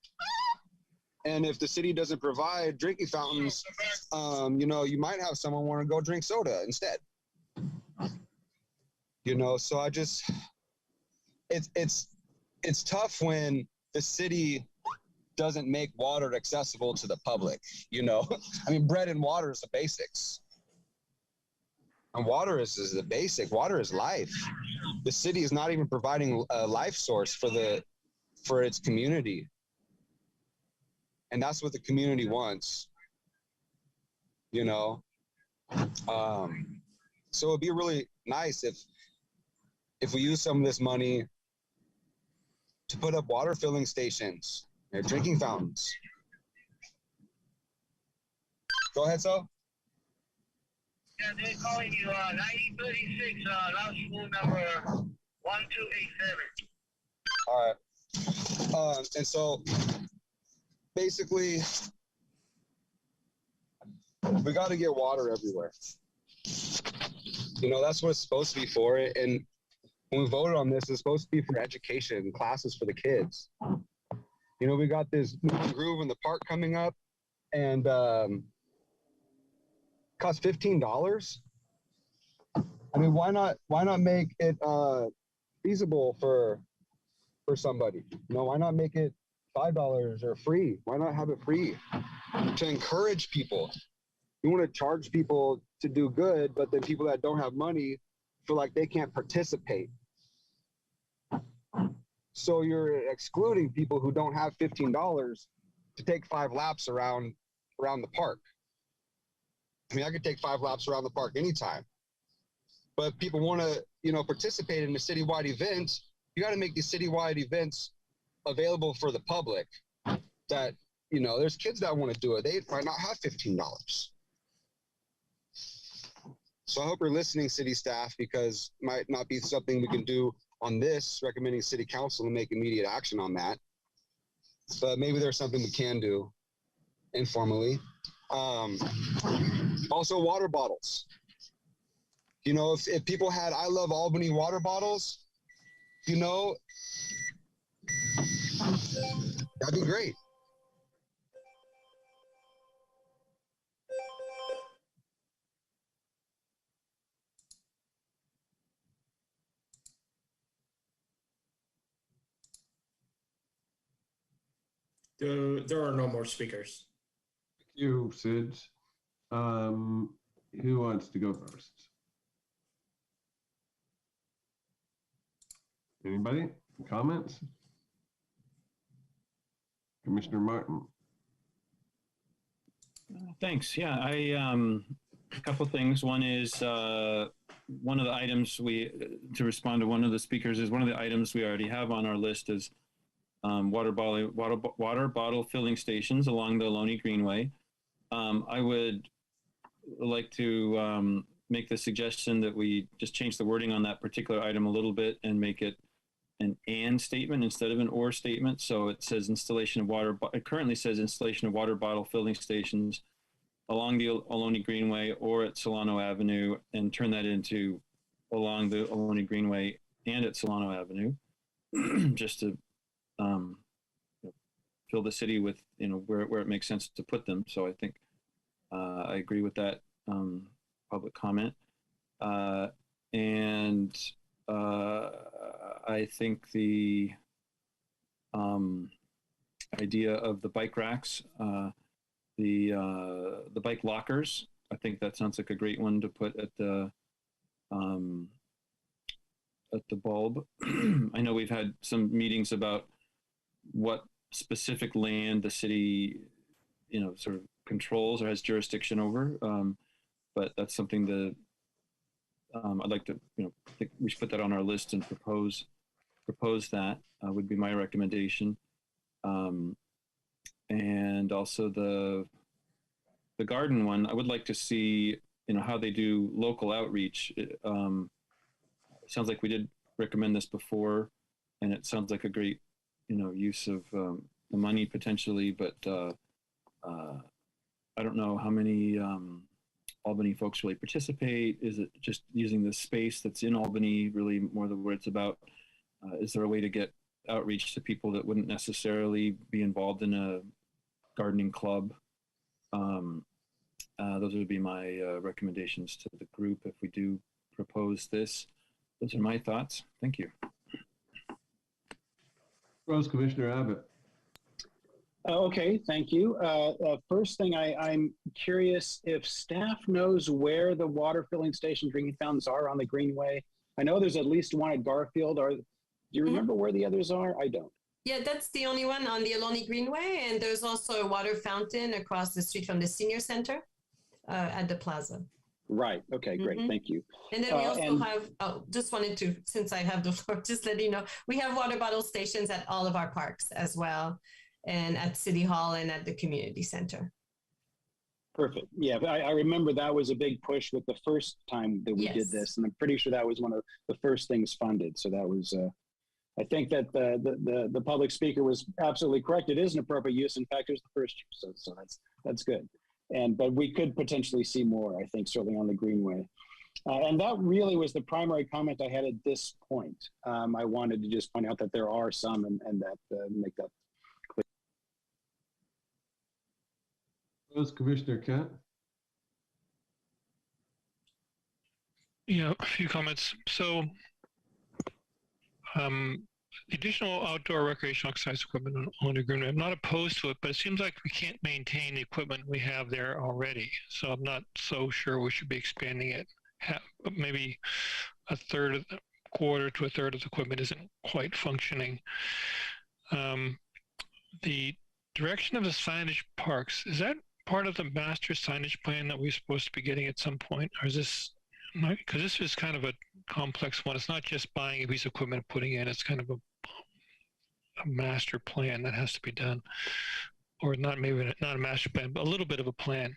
And if the city doesn't provide drinking fountains, you know, you might have someone want to go drink soda instead. You know, so I just, it's tough when the city doesn't make water accessible to the public. You know, I mean, bread and water is the basics. And water is the basic. Water is life. The city is not even providing a life source for its community. And that's what the community wants, you know? So it'd be really nice if we use some of this money to put up water filling stations and drinking fountains. Go ahead, so. Yeah, they're calling you 9036, last school number 1287. All right. And so basically, we got to get water everywhere. You know, that's what it's supposed to be for. And when we voted on this, it's supposed to be for education, classes for the kids. You know, we got this groove in the park coming up, and costs $15. I mean, why not make it feasible for somebody? You know, why not make it $5 or free? Why not have it free to encourage people? You want to charge people to do good, but then people that don't have money feel like they can't participate. So you're excluding people who don't have $15 to take 5 laps around the park. I mean, I could take 5 laps around the park anytime. But people want to, you know, participate in a citywide event. You got to make these citywide events available for the public. That, you know, there's kids that want to do it. They might not have $15. So I hope you're listening, city staff, because it might not be something we can do on this, recommending city council to make immediate action on that. But maybe there's something we can do informally. Also, water bottles. You know, if people had I Love Albany water bottles, you know, that'd be great. There are no more speakers. Thank you, Sid. Who wants to go first? Anybody? Comments? Commissioner Martin. Thanks. Yeah, a couple of things. One is one of the items to respond to one of the speakers is one of the items we already have on our list is water bottle filling stations along the Ohlone Greenway. I would like to make the suggestion that we just change the wording on that particular item a little bit and make it an and statement instead of an or statement. So it says installation of water. It currently says installation of water bottle filling stations along the Ohlone Greenway or at Solano Avenue, and turn that into along the Ohlone Greenway and at Solano Avenue, just to fill the city with, you know, where it makes sense to put them. So I think I agree with that public comment. And I think the idea of the bike racks, the bike lockers, I think that sounds like a great one to put at the bulb. I know we've had some meetings about what specific land the city, you know, sort of controls or has jurisdiction over, but that's something that I'd like to, think we should put that on our list and propose that would be my recommendation. And also the garden one, I would like to see, how they do local outreach. It sounds like we did recommend this before, and it sounds like a great, use of the money potentially, but I don't know how many Albany folks really participate. Is it just using the space that's in Albany really more than what it's about? Is there a way to get outreach to people that wouldn't necessarily be involved in a gardening club? Those would be my recommendations to the group if we do propose this. Those are my thoughts. Thank you. Rose, Commissioner Abbott. Okay, thank you. First thing, I'm curious if staff knows where the water filling station drinking fountains are on the Greenway. I know there's at least one at Garfield. Do you remember where the others are? I don't. Yeah, that's the only one on the Ohlone Greenway, and there's also a water fountain across the street from the senior center at the plaza. Right. Okay, great. Thank you. And then we also have, just wanted to, since I have the floor, just let you know, we have water bottle stations at all of our parks as well, and at City Hall and at the community center. Perfect. Yeah, I remember that was a big push with the first time that we did this, and I'm pretty sure that was one of the first things funded. So that was, I think that the public speaker was absolutely correct. It is an appropriate use. In fact, it was the first use, so that's good. But we could potentially see more, I think, certainly on the Greenway. And that really was the primary comment I had at this point. I wanted to just point out that there are some and that make that clear. Commissioner Kent. Yeah, a few comments. So, additional outdoor recreational exercise equipment on the Greenway. I'm not opposed to it, but it seems like we can't maintain the equipment we have there already. So I'm not so sure we should be expanding it. Maybe quarter to a third of the equipment isn't quite functioning. The direction of the signage parks, is that part of the master signage plan that we're supposed to be getting at some point? Or is this, because this is kind of a complex one. It's not just buying a piece of equipment and putting in, it's kind of a master plan that has to be done. Or not, maybe not a master plan, but a little bit of a plan.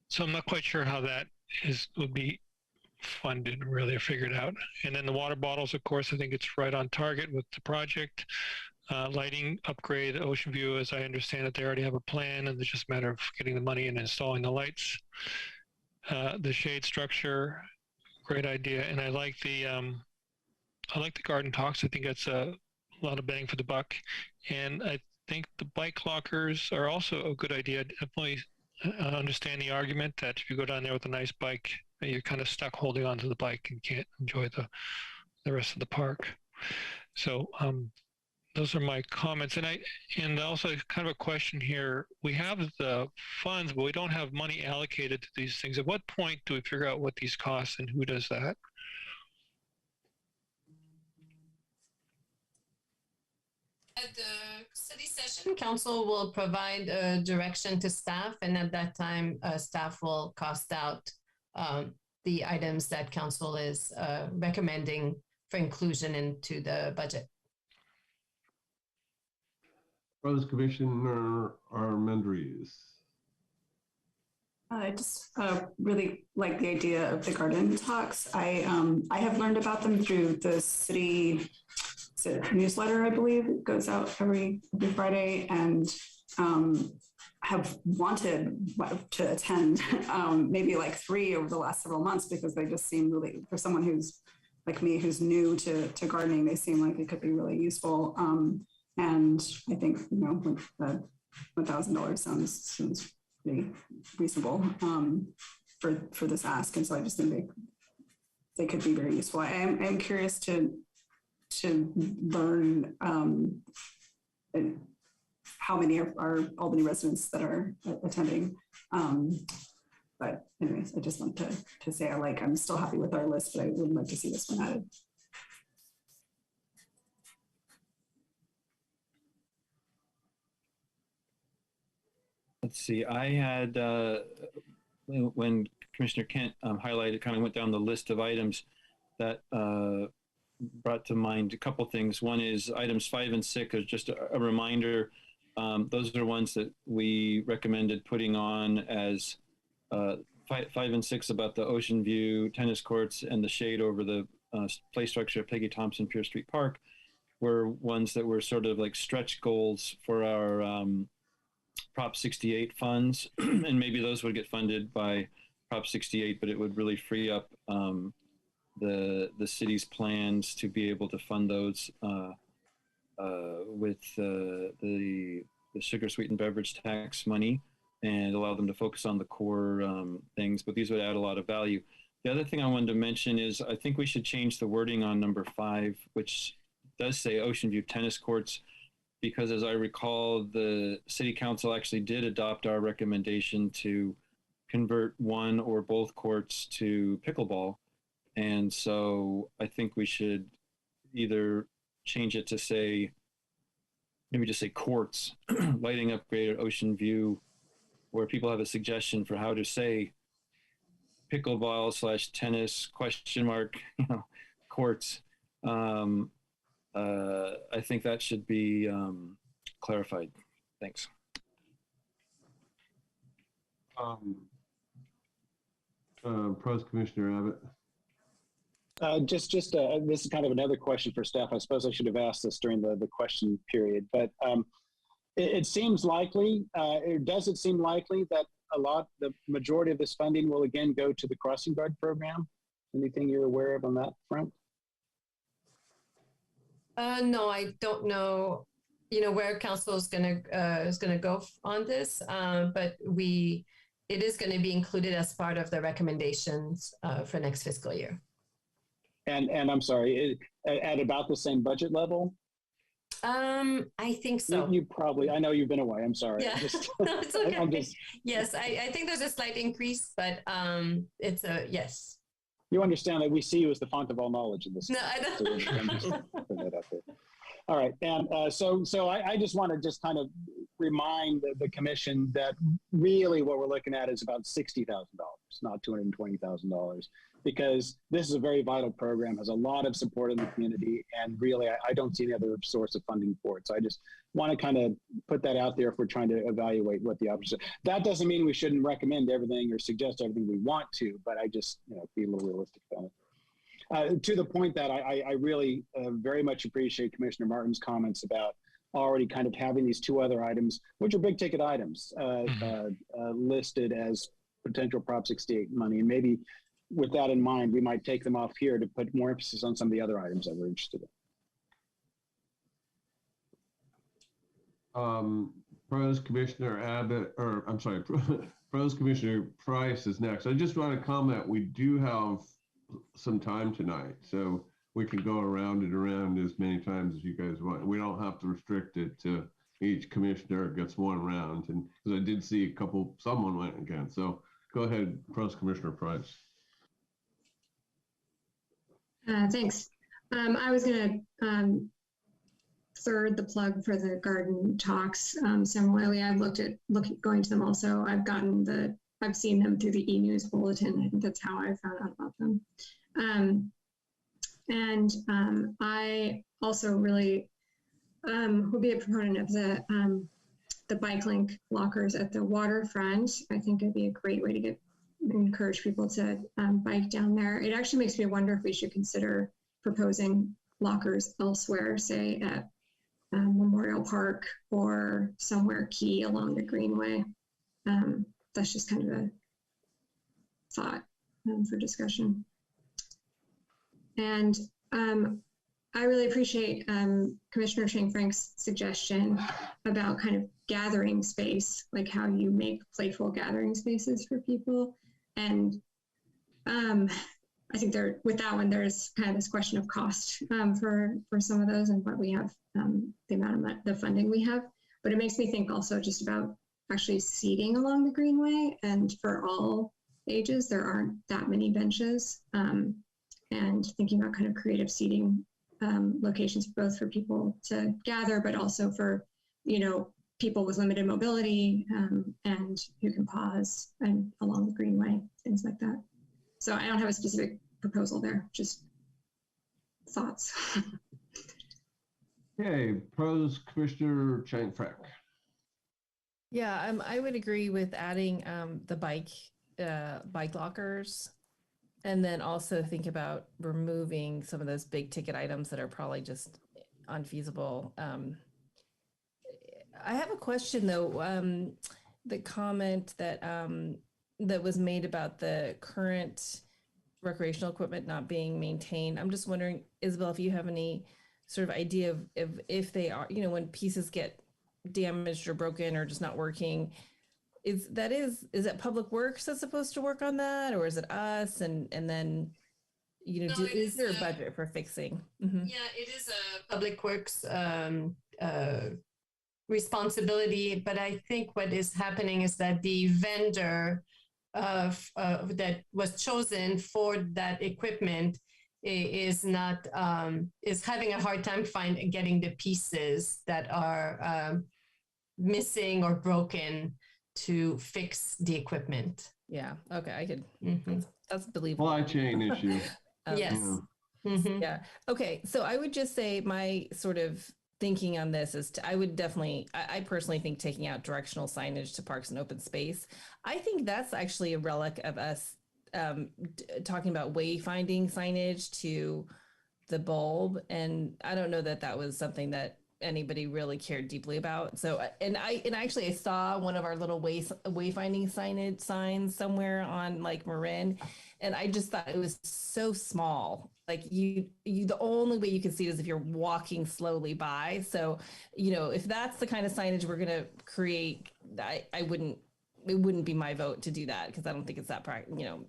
So I'm not quite sure how that would be funded really or figured out. And then the water bottles, of course, I think it's right on target with the project. Lighting upgrade, Ocean View, as I understand it, they already have a plan, and it's just a matter of getting the money and installing the lights. The shade structure, great idea, and I like the garden talks. I think that's a lot of bang for the buck, and I think the bike lockers are also a good idea. Definitely understand the argument that if you go down there with a nice bike, you're kind of stuck holding onto the bike and can't enjoy the rest of the park. So those are my comments. And also kind of a question here. We have the funds, but we don't have money allocated to these things. At what point do we figure out what these cost and who does that? At the study session, council will provide direction to staff, and at that time, staff will cost out the items that council is recommending for inclusion into the budget. Rose, Commissioner Armendariz. I just really like the idea of the garden talks. I have learned about them through the city newsletter, I believe. It goes out every Friday, and have wanted to attend maybe like 3 over the last several months, because they just seem really, for someone who's like me, who's new to gardening, they seem like they could be really useful. And I think, $1,000 sounds pretty reasonable for this ask. And so I just think they could be very useful. I am curious to learn how many are Albany residents that are attending. But anyways, I just want to say I'm still happy with our list, but I would like to see this one added. Let's see, I had when Commissioner Kent highlighted, kind of went down the list of items that brought to mind a couple things. One is items 5 and 6 are just a reminder. Those are ones that we recommended putting on as 5 and 6 about the ocean view, tennis courts, and the shade over the play structure at Peggy Thompson Pierce Street Park were ones that were sort of like stretch goals for our Prop 68 funds. And maybe those would get funded by Prop 68, but it would really free up the city's plans to be able to fund those with the sugar-sweetened beverage tax money and allow them to focus on the core things. But these would add a lot of value. The other thing I wanted to mention is I think we should change the wording on number 5, which does say Ocean View tennis courts, because as I recall, the city council actually did adopt our recommendation to convert one or both courts to pickleball. And so I think we should either change it to say, maybe just say courts, lighting upgrade at Ocean View, where people have a suggestion for how to say pickleball / tennis courts. I think that should be clarified. Thanks. Pros Commissioner Abbott. This is kind of another question for staff. I suppose I should have asked this during the question period, but it seems likely, does it seem likely that the majority of this funding will again go to the crossing guard program? Anything you're aware of on that front? No, I don't know, where council is gonna go on this, but it is going to be included as part of the recommendations for next fiscal year. And I'm sorry, at about the same budget level? I think so. You probably, I know you've been away. I'm sorry. Yeah, no, it's okay. Yes, I think there's a slight increase, but it's a yes. You understand that we see you as the font of all knowledge in this. No, I don't. All right, and so I just want to just kind of remind the commission that really what we're looking at is about $60,000, not $220,000, because this is a very vital program, has a lot of support in the community, and really I don't see any other source of funding for it. So I just want to kind of put that out there if we're trying to evaluate what the options are. That doesn't mean we shouldn't recommend everything or suggest everything we want to, but I just be a little realistic about it. To the point that I really very much appreciate Commissioner Martin's comments about already kind of having these two other items, which are big ticket items, listed as potential Prop 68 money. And maybe with that in mind, we might take them off here to put more emphasis on some of the other items that we're interested in. Pros Commissioner Abbott, or I'm sorry, Pros Commissioner Price is next. I just want to comment, we do have some time tonight, so we can go around and around as many times as you guys want. We don't have to restrict it to each commissioner gets one round. And because I did see someone went again. So go ahead, Pros Commissioner Price. Thanks. I was going to third the plug for the garden talks. Similarly, I've looked at going to them also. I've seen them through the e-news bulletin. I think that's how I found out about them. I also really would be a proponent of the bike link lockers at the waterfront. I think it'd be a great way to encourage people to bike down there. It actually makes me wonder if we should consider proposing lockers elsewhere, say at Memorial Park or somewhere key along the Greenway. That's just kind of a thought for discussion. And I really appreciate Commissioner Chang-Frank's suggestion about kind of gathering space, like how you make playful gathering spaces for people. And I think with that one, there's kind of this question of cost for some of those and what we have, the amount of the funding we have. But it makes me think also just about actually seating along the Greenway, and for all ages, there aren't that many benches. And thinking about kind of creative seating locations, both for people to gather, but also for, people with limited mobility and who can pause and along the Greenway, things like that. So I don't have a specific proposal there, just thoughts. Okay, pros, Commissioner Chang Frank. Yeah, I would agree with adding the bike lockers, and then also think about removing some of those big ticket items that are probably just unfeasible. I have a question though. The comment that that was made about the current recreational equipment not being maintained. I'm just wondering, Isabel, if you have any sort of idea of if they are, when pieces get damaged or broken or just not working, is that Public Works that's supposed to work on that, or is it us? And then No, is there a budget for fixing? Mm-hmm. Yeah, it is a Public Works responsibility, but I think what is happening is that the vendor that was chosen for that equipment is not is having a hard time getting the pieces that are missing or broken to fix the equipment. Yeah. Okay. I could. Mm-hmm. That's believable. Supply chain issue. Yes. Yeah. Mm-hmm. Yeah. Okay. So I would just say my sort of thinking on this is I would definitely, I personally think taking out directional signage to parks and open space, I think that's actually a relic of us talking about wayfinding signage to the bulb. And I don't know that that was something that anybody really cared deeply about. So, and I saw one of our little wayfinding signs somewhere on like Marin, and I just thought it was so small. Like you, the only way you can see it is if you're walking slowly by. So, if that's the kind of signage we're going to create, it wouldn't be my vote to do that, because I don't think it's that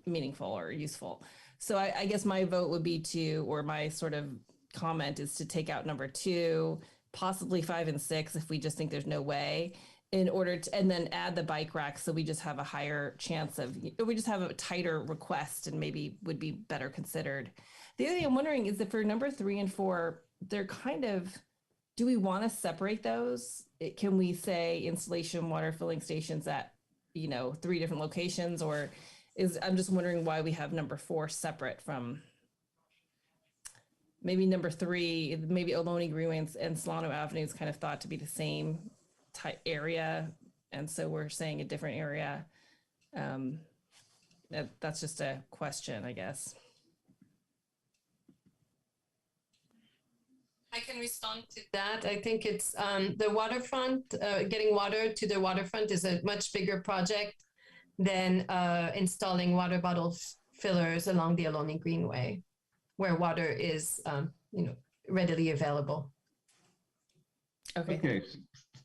meaningful or useful. So I guess my vote would be or my sort of comment is to take out number 2, possibly 5 and 6 if we just think there's no way, in order to, and then add the bike rack, so we just have a higher chance of, we just have a tighter request and maybe would be better considered. The other thing I'm wondering is that for number 3 and 4, they're kind of, do we want to separate those? Can we say installation water filling stations at 3 different locations, or I'm just wondering why we have number 4 separate from maybe number 3, maybe Ohlone, Greenway, and Solano Avenue is kind of thought to be the same type area, and so we're saying a different area. That's just a question, I guess. I can respond to that. I think it's the waterfront, getting water to the waterfront is a much bigger project than installing water bottle fillers along the Ohlone Greenway, where water is, readily available. Okay.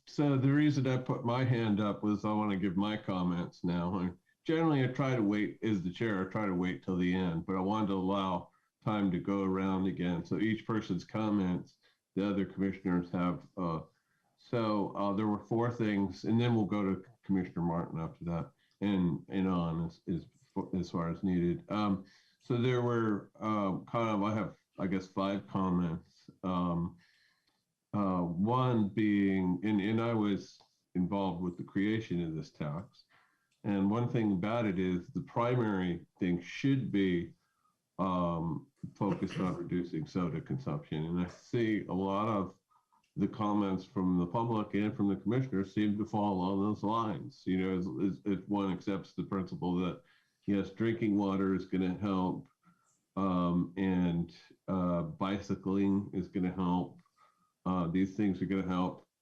So the reason I put my hand up was I want to give my comments now. Generally, I try to wait, as the chair, I try to wait till the end, but I wanted to allow time to go around again. So each person's comments, the other commissioners have. So there were 4 things, and then we'll go to Commissioner Martin after that, and on as far as needed. So there were I have, I guess, 5 comments. One being, and I was involved with the creation of this tax. And one thing about it is the primary thing should be focused on reducing soda consumption. And I see a lot of the comments from the public and from the commissioners seem to fall along those lines. If one accepts the principle that, yes, drinking water is going to help, and bicycling is going to help. These things are going to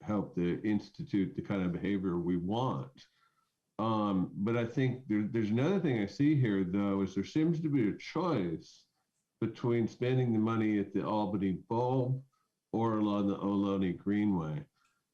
help the institute the kind of behavior we want. But I think there's another thing I see here, though, is there seems to be a choice between spending the money at the Albany Bulb or along the Ohlone Greenway.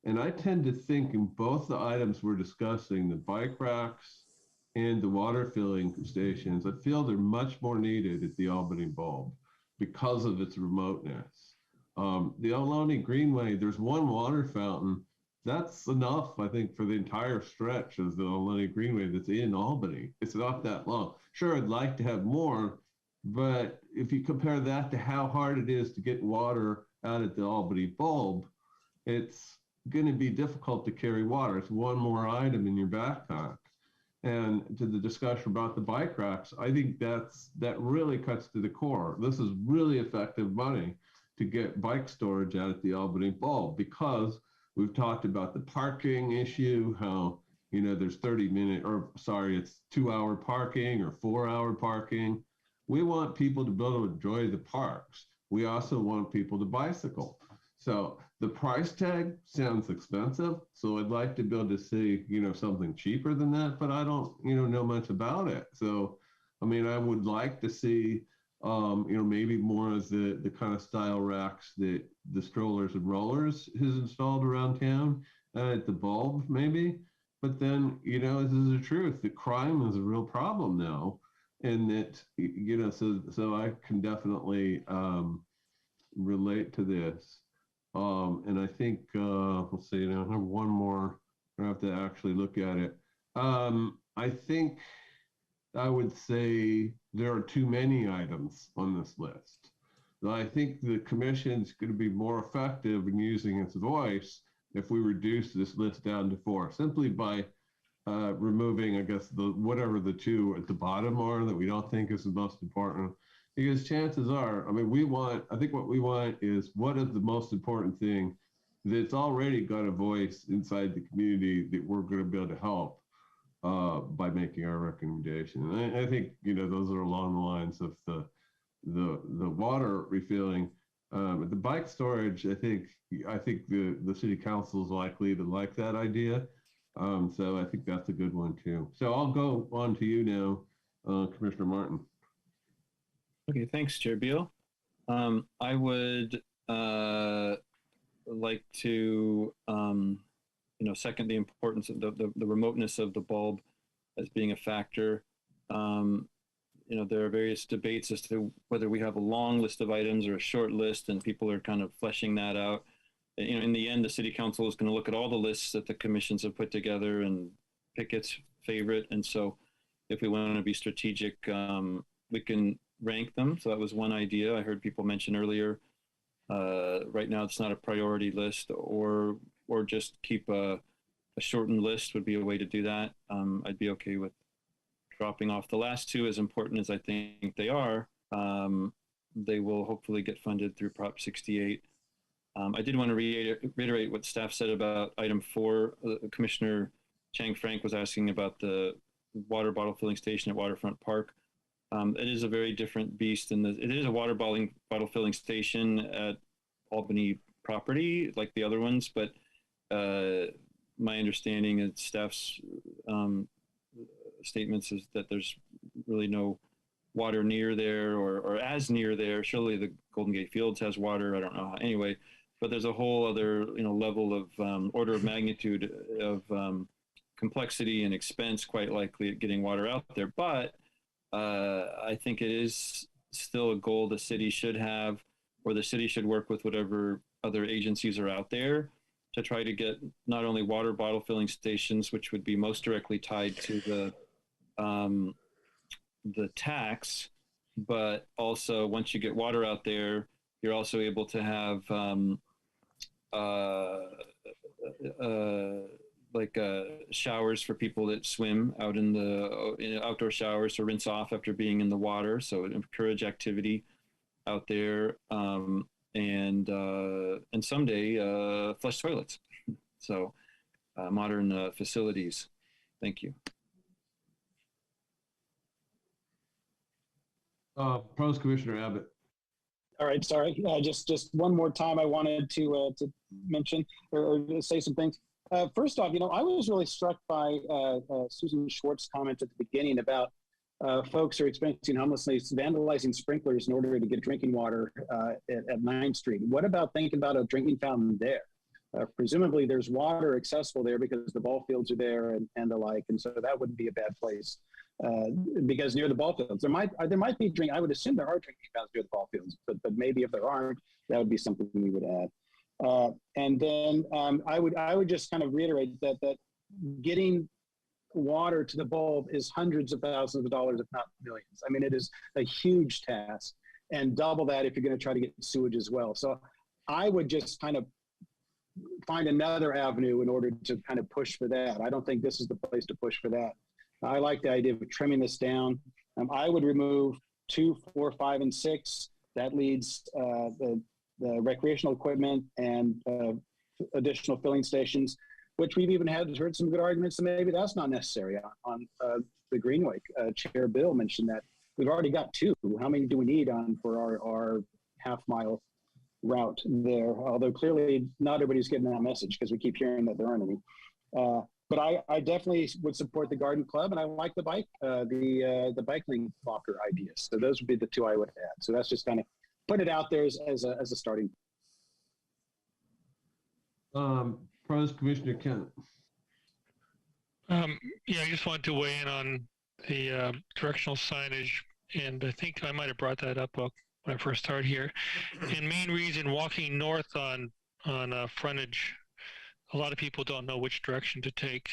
And I tend to think in both the items we're discussing, the bike racks and the water filling stations, I feel they're much more needed at the Albany Bulb because of its remoteness. The Ohlone Greenway, there's one water fountain. That's enough, I think, for the entire stretch of the Ohlone Greenway that's in Albany. It's not that long. Sure, I'd like to have more, but if you compare that to how hard it is to get water out at the Albany Bulb, it's going to be difficult to carry water. It's one more item in your backpack. And to the discussion about the bike racks, I think that really cuts to the core. This is really effective money to get bike storage out at the Albany Bulb, because we've talked about the parking issue, how, you know, there's it's 2-hour parking or 4-hour parking. We want people to be able to enjoy the parks. We also want people to bicycle. So the price tag sounds expensive. So I'd like to be able to see, you know, something cheaper than that, but I don't, you know much about it. So, I mean, I would like to see, you know, maybe more of the kind of style racks that the Strollers and Rollers has installed around town at the Bulb, maybe. But then, you know, this is the truth. The crime is a real problem now. And that, you know, so I can definitely relate to this. And I think, let's see, now I have one more. I have to actually look at it. I think I would say there are too many items on this list. I think the commission's going to be more effective in using its voice if we reduce this list down to 4, simply by removing, I guess, whatever the 2 at the bottom are that we don't think is the most important. Because chances are, I mean, I think what we want is, what is the most important thing that's already got a voice inside the community that we're going to be able to help by making our recommendation. And I think, you know, those are along the lines of the water refueling. The bike storage, I think the city council is likely to like that idea. So I think that's a good one too. So I'll go on to you now, Commissioner Martin. Okay, thanks, Chair Beal. I would like to, you know, second the importance of the remoteness of the bulb as being a factor. You know, there are various debates as to whether we have a long list of items or a short list, and people are kind of fleshing that out. You know, in the end, the city council is going to look at all the lists that the commissions have put together and pick its favorite. And so if we want to be strategic, we can rank them. So that was one idea I heard people mention earlier. Right now, it's not a priority list, or just keep a shortened list would be a way to do that. I'd be okay with dropping off the last 2, as important as I think they are. They will hopefully get funded through Prop 68. I did want to reiterate what staff said about item 4. Commissioner Chang Frank was asking about the water bottle filling station at Waterfront Park. It is a very different beast, and it is a water bottle filling station at Albany property, like the other ones. But my understanding is staff's statements is that there's really no water near there, or as near there. Surely the Golden Gate Fields has water. I don't know. Anyway, but there's a whole other, you know, level of order of magnitude of complexity and expense, quite likely, at getting water out there. But I think it is still a goal the city should have, or the city should work with whatever other agencies are out there to try to get not only water bottle filling stations, which would be most directly tied to the tax, but also once you get water out there, you're also able to have showers for people that swim out in the outdoor showers to rinse off after being in the water. So encourage activity out there, and someday flush toilets. So modern facilities. Thank you. Pros Commissioner Abbott. All right, sorry. Just one more time, I wanted to mention or say some things. First off, you know, I was really struck by Susan Schwartz's comment at the beginning about folks who are experiencing homelessness vandalizing sprinklers in order to get drinking water at 9th Street. What about thinking about a drinking fountain there? Presumably there's water accessible there because the ball fields are there and the like, and so that wouldn't be a bad place. Because near the ball fields, there might be I would assume there are drinking fountains near the ball fields, but maybe if there aren't, that would be something we would add. And then I would just kind of reiterate that getting water to the bulb is hundreds of thousands of dollars, if not millions. I mean, it is a huge task, and double that if you're going to try to get sewage as well. So I would just kind of find another avenue in order to kind of push for that. I don't think this is the place to push for that. I like the idea of trimming this down. I would remove 2, 4, 5, and 6. That leads the recreational equipment and additional filling stations, which we've even heard some good arguments that maybe that's not necessary on the Greenway. Chair Bill mentioned that we've already got 2. How many do we need on for our half-mile route there? Although clearly not everybody's getting that message because we keep hearing that there aren't any. But I definitely would support the garden club, and I like the bike lane locker ideas. So those would be the 2 I would add. So that's just kind of put it out there as a starting. Pros Commissioner Kent. Yeah, I just wanted to weigh in on the directional signage, and I think I might have brought that up when I first started here. And main reason, walking north on frontage, a lot of people don't know which direction to take.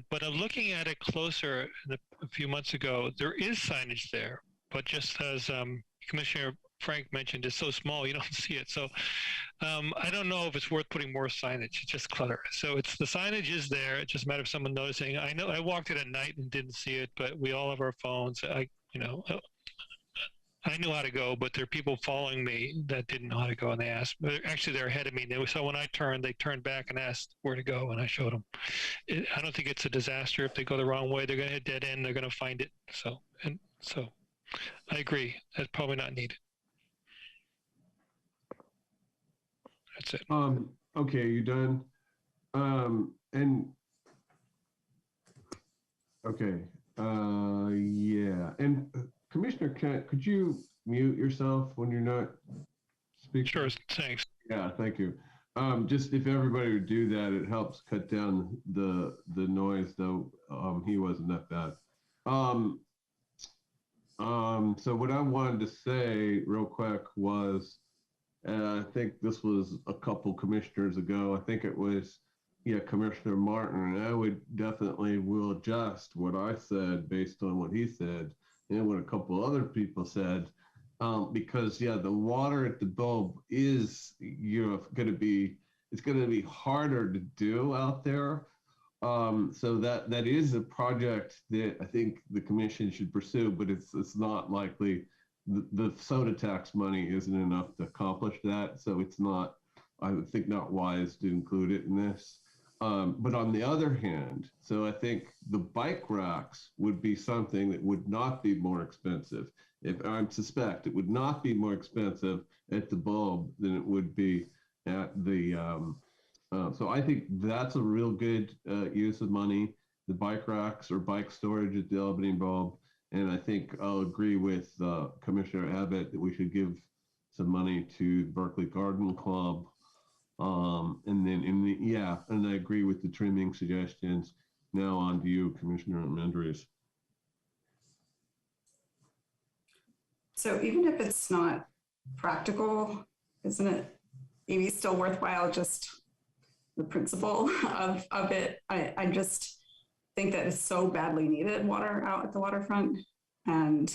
But I'm looking at it closer a few months ago, there is signage there, but just as Commissioner Frank mentioned, it's so small you don't see it. So I don't know if it's worth putting more signage. It's just clutter. So the signage is there. It's just a matter of someone noticing. I know I walked it at night and didn't see it, but we all have our phones. I knew how to go, but there are people following me that didn't know how to go, and they asked. But actually, they're ahead of me. So when I turned, they turned back and asked where to go, and I showed them. I don't think it's a disaster if they go the wrong way. They're going to hit dead end. They're going to find it. So I agree. That's probably not needed. That's it. Okay, you done? Yeah. And Commissioner Kent, could you mute yourself when you're not speaking? Sure, thanks. Yeah, thank you. Just if everybody would do that, it helps cut down the noise, though he wasn't that bad. So what I wanted to say real quick was, I think this was a couple commissioners ago. I think it was, Commissioner Martin, and I would definitely will adjust what I said based on what he said and what a couple other people said, because the water at the bulb is going to be harder to do out there. So that is a project that I think the commission should pursue, but it's not likely. The soda tax money isn't enough to accomplish that, so it's not, I would think, not wise to include it in this. But on the other hand, so I think the bike racks would be something that would not be more expensive. I suspect it would not be more expensive at the bulb than it would be at the, so I think that's a real good use of money, the bike racks or bike storage at the Albany bulb. And I think I'll agree with Commissioner Abbott that we should give some money to the Berkeley Garden Club. And then and I agree with the trimming suggestions. Now on to you, Commissioner Mendres. So even if it's not practical, isn't it maybe still worthwhile, just the principle of it? I just think that it's so badly needed, water out at the waterfront. And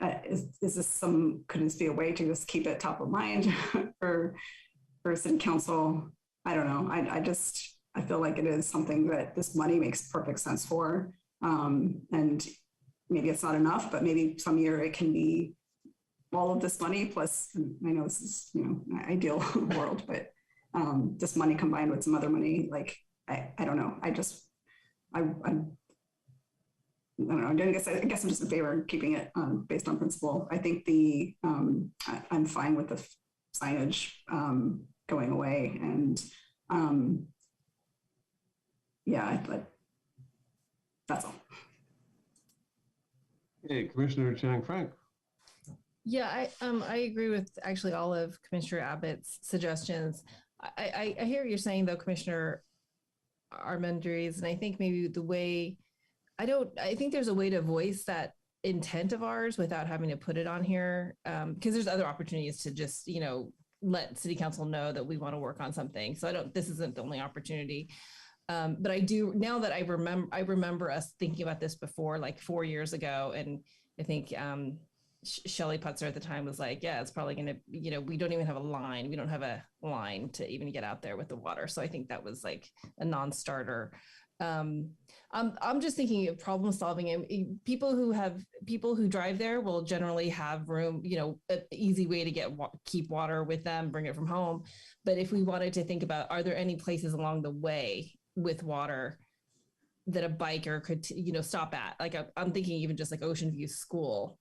could this be a way to just keep it top of mind for city council? I don't know. I feel like it is something that this money makes perfect sense for. And maybe it's not enough, but maybe some year it can be all of this money plus, I know this is, an ideal world, but this money combined with some other money, like, I don't know. I don't know. I guess I'm just in favor of keeping it based on principle. I think I'm fine with the signage going away, and but that's all. Hey, Commissioner Chang Frank. Yeah, I agree with actually all of Commissioner Abbott's suggestions. I hear what you're saying, though, Commissioner Armendariz, and I think maybe I think there's a way to voice that intent of ours without having to put it on here, because there's other opportunities to just, let city council know that we want to work on something. So this isn't the only opportunity. But I do, now that I remember us thinking about this before, like 4 years ago, and I think Shelley Putzer at the time was like, yeah, it's probably going to, you know, we don't even have a line. We don't have a line to even get out there with the water. So I think that was like a non-starter. I'm just thinking of problem solving, and people who drive there will generally have room, you know, an easy way to keep water with them, bring it from home. But if we wanted to think about, are there any places along the way with water that a biker could, you know, stop at? Like I'm thinking even just like Ocean View School.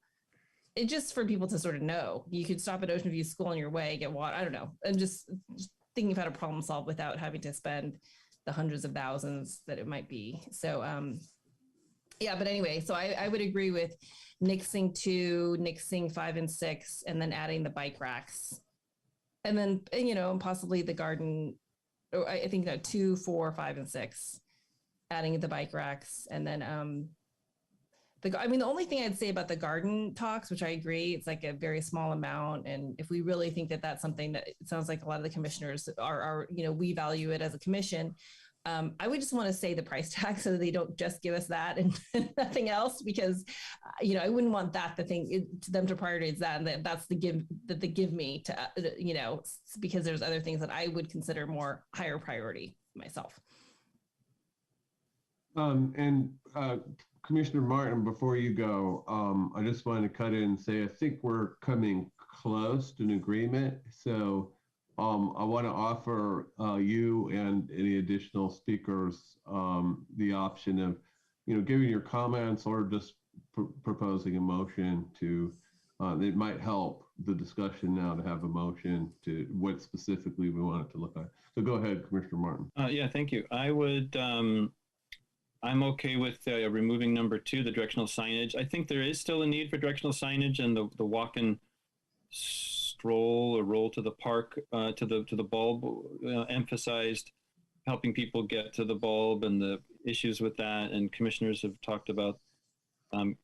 It just for people to sort of know, you could stop at Ocean View School on your way, get water. I don't know. I'm just thinking of how to problem solve without having to spend the hundreds of thousands that it might be. So, yeah, but anyway, so I would agree with nixing 2, nixing 5 and 6, and then adding the bike racks. And then, you know, possibly the garden, or I think 2, 4, 5, and 6, adding the bike racks. And then, the only thing I'd say about the garden talks, which I agree, it's like a very small amount. And if we really think that that's something that it sounds like a lot of the commissioners are, you know, we value it as a commission. I would just want to say the price tag so that they don't just give us that and nothing else, because, you know, I wouldn't want that to them to prioritize that. And that's the give that they give me to, you know, because there's other things that I would consider more higher priority myself. Commissioner Martin, before you go, I just wanted to cut in and say I think we're coming close to an agreement. So I want to offer you and any additional speakers the option of, you know, giving your comments or just proposing a motion to, it might help the discussion now to have a motion to what specifically we want it to look like. So go ahead, Commissioner Martin. Yeah, thank you. I would, I'm okay with removing number 2, the directional signage. I think there is still a need for directional signage, and the walk and stroll or roll to the park, to the bulb, emphasized helping people get to the bulb and the issues with that. And commissioners have talked about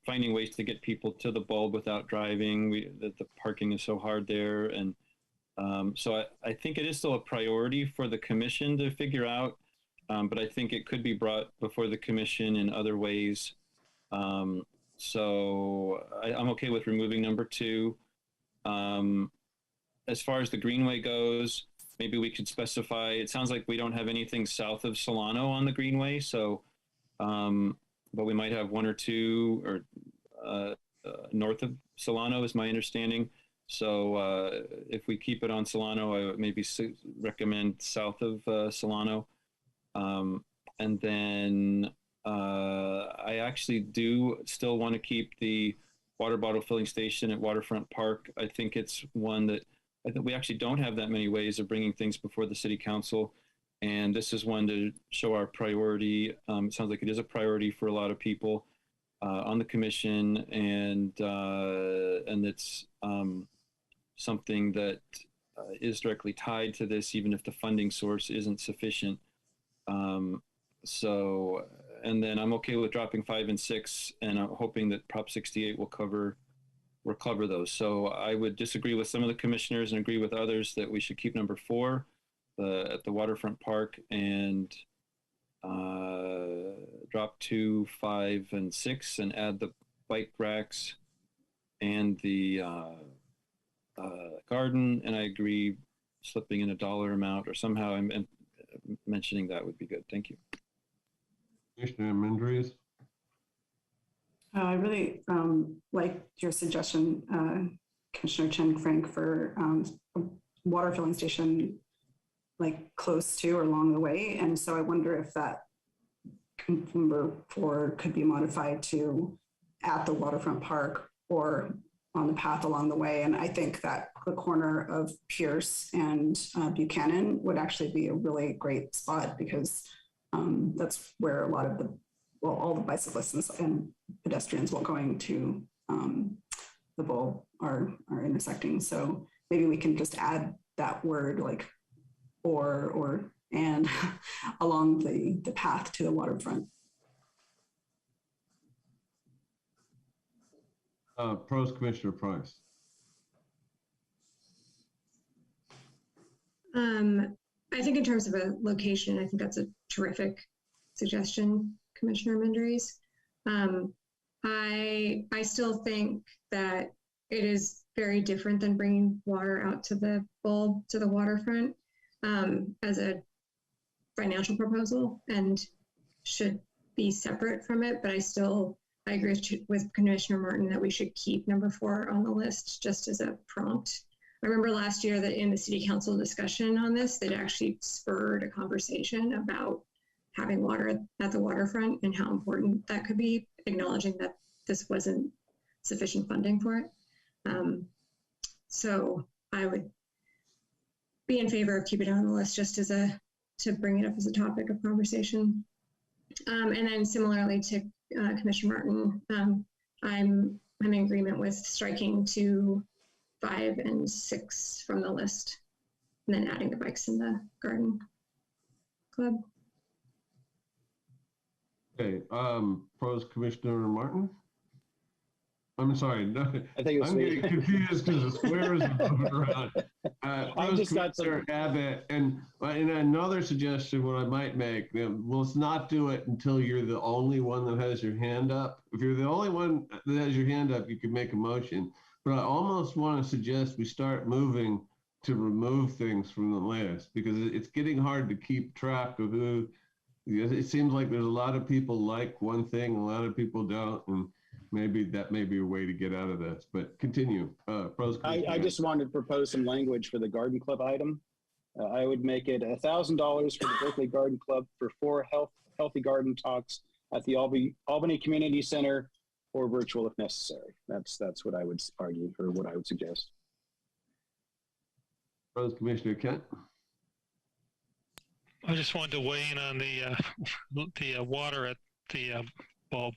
finding ways to get people to the bulb without driving. The parking is so hard there. And so I think it is still a priority for the commission to figure out. But I think it could be brought before the commission in other ways. So I'm okay with removing number 2. As far as the Greenway goes, maybe we could specify, it sounds like we don't have anything south of Solano on the Greenway. So, but we might have 1 or 2 or north of Solano is my understanding. So if we keep it on Solano, I would maybe recommend south of Solano. And then I actually do still want to keep the water bottle filling station at Waterfront Park. I think it's one that I think we actually don't have that many ways of bringing things before the city council. And this is one to show our priority. It sounds like it is a priority for a lot of people on the commission. And it's something that is directly tied to this, even if the funding source isn't sufficient. So, and then I'm okay with dropping 5 and 6, and I'm hoping that Prop 68 will cover those. So I would disagree with some of the commissioners and agree with others that we should keep number 4 at the Waterfront Park, and drop 2, 5, and 6, and add the bike racks and the garden. And I agree, slipping in a dollar amount or somehow I'm mentioning that would be good. Thank you. Commissioner Mendries. I really like your suggestion, Commissioner Chen Frank, for a water filling station like close to or along the way. And so I wonder if that number 4 could be modified to at the Waterfront Park or on the path along the way. And I think that the corner of Pierce and Buchanan would actually be a really great spot, because that's where a lot of all the bicyclists and pedestrians while going to the bowl are intersecting. So maybe we can just add that word like or and along the path to the waterfront. Pros, Commissioner Price. I think in terms of a location, I think that's a terrific suggestion, Commissioner Mendries. I still think that it is very different than bringing water out to the bulb, to the waterfront, as a financial proposal, and should be separate from it. But I agree with Commissioner Martin that we should keep number 4 on the list just as a prompt. I remember last year that in the city council discussion on this, that actually spurred a conversation about having water at the waterfront and how important that could be, acknowledging that this wasn't sufficient funding for it. So I would be in favor of keeping it on the list just as to bring it up as a topic of conversation. And then similarly to Commissioner Martin, I'm in agreement with striking 2, 5, and 6 from the list, and then adding the bikes in the garden club. Okay, pros, Commissioner Martin? I'm sorry, no, I think I'm getting confused because the squares are moving around. Pros, Commissioner Abbott, and another suggestion, what I might make, well, let's not do it until you're the only one that has your hand up. If you're the only one that has your hand up, you can make a motion. But I almost want to suggest we start moving to remove things from the list, because it's getting hard to keep track of who. It seems like there's a lot of people like one thing, a lot of people don't, and maybe that may be a way to get out of this. But continue. Pros. I just wanted to propose some language for the garden club item. I would make it $1,000 for the Berkeley Garden Club for 4 healthy garden talks at the Albany Community Center, or virtual if necessary. That's what I would argue, or what I would suggest. Pros, Commissioner Kent. I just wanted to weigh in on the water at the bulb.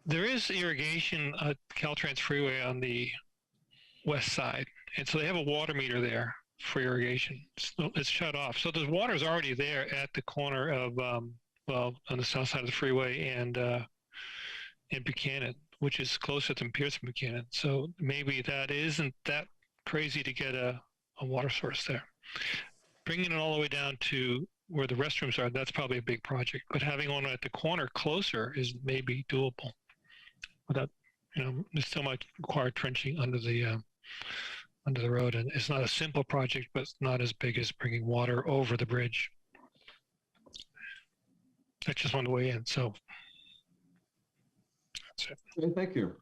There is irrigation at Caltrans Freeway on the west side, and so they have a water meter there for irrigation. It's shut off, so the water is already there at the corner of on the south side of the freeway and Buchanan, which is closer than Pierce and Buchanan. So maybe that isn't that crazy to get a water source there. Bringing it all the way down to where the restrooms are, that's probably a big project. But having one at the corner closer is maybe doable. Without, it still might require trenching under the road, and it's not a simple project, but it's not as big as bringing water over the bridge. I just wanted to weigh in. So that's it. Okay, thank you.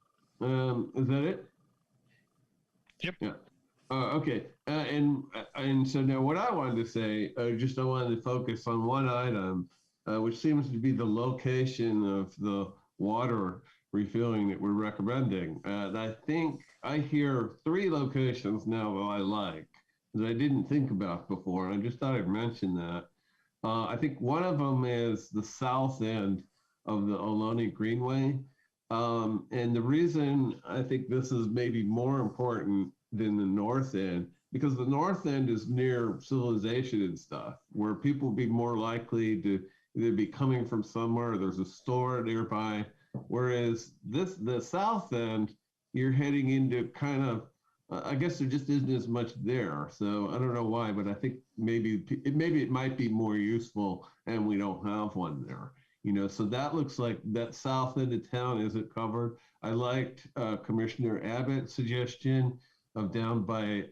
Is that it? Yep. Yeah. Okay. And so now what I wanted to say, I wanted to focus on one item, which seems to be the location of the water refueling that we're recommending. And I think I hear 3 locations now that I like, that I didn't think about before. And I just thought I'd mention that. I think one of them is the south end of the Ohlone Greenway. And the reason I think this is maybe more important than the north end, because the north end is near civilization and stuff, where people would be more likely to either be coming from somewhere, there's a store nearby, whereas the south end, you're heading into kind of, I guess there just isn't as much there. So I don't know why, but I think maybe it might be more useful, and we don't have one there. So that looks like that south end of town isn't covered. I liked Commissioner Abbott's suggestion of down by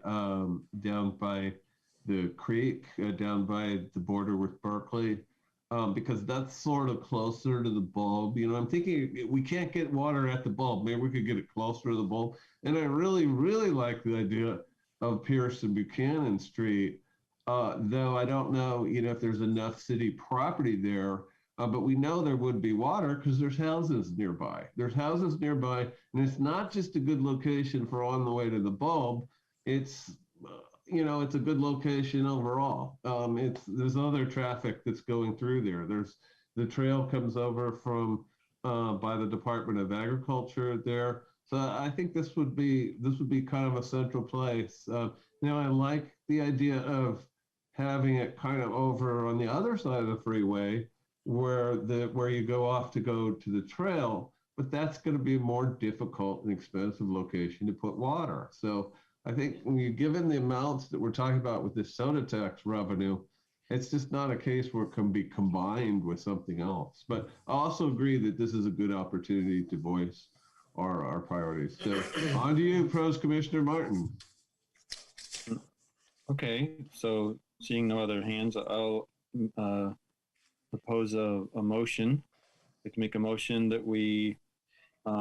the creek, down by the border with Berkeley, because that's sort of closer to the bulb. I'm thinking we can't get water at the bulb. Maybe we could get it closer to the bulb. And I really, really like the idea of Pierce and Buchanan Street, though I don't know, if there's enough city property there. But we know there would be water because there's houses nearby. There's houses nearby, and it's not just a good location for on the way to the bulb. It's, it's a good location overall. There's other traffic that's going through there. There's the trail comes over from by the Department of Agriculture there. So I think this would be kind of a central place. I like the idea of having it kind of over on the other side of the freeway, where you go off to go to the trail, but that's going to be a more difficult and expensive location to put water. So I think given the amounts that we're talking about with this soda tax revenue, it's just not a case where it can be combined with something else. But I also agree that this is a good opportunity to voice our priorities. So on to you, Pros Commissioner Martin. Okay, so seeing no other hands, I'll propose a motion. I'd like to make a motion that we put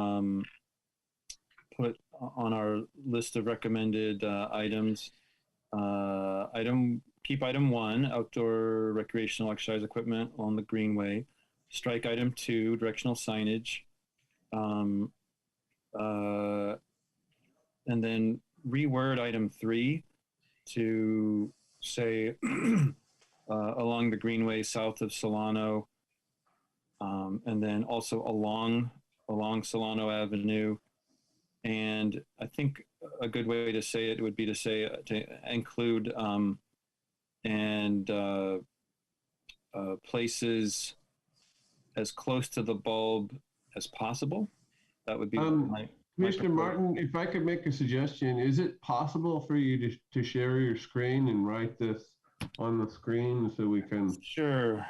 on our list of recommended items. Keep item 1, outdoor recreational exercise equipment on the Greenway. Strike item 2, directional signage. And then reword item 3 to say along the Greenway south of Solano, and then also along Solano Avenue. And I think a good way to say it would be to say to include places as close to the bulb as possible. That would be Commissioner Martin, if I could make a suggestion, is it possible for you to share your screen and write this on the screen so we can? Sure.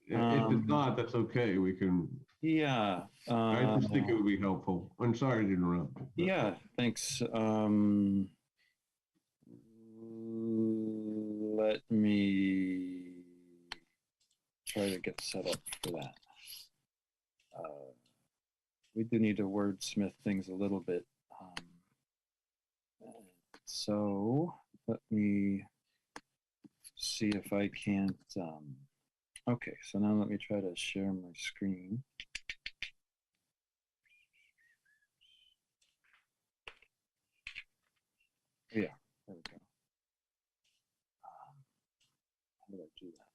If it's not, that's okay. We can. Yeah. I just think it would be helpful. I'm sorry to interrupt. Yeah, thanks. Let me try to get set up for that. We do need to wordsmith things a little bit. So let me see if I can't. Okay, so now let me try to share my screen. Yeah, there we go. How do I do that?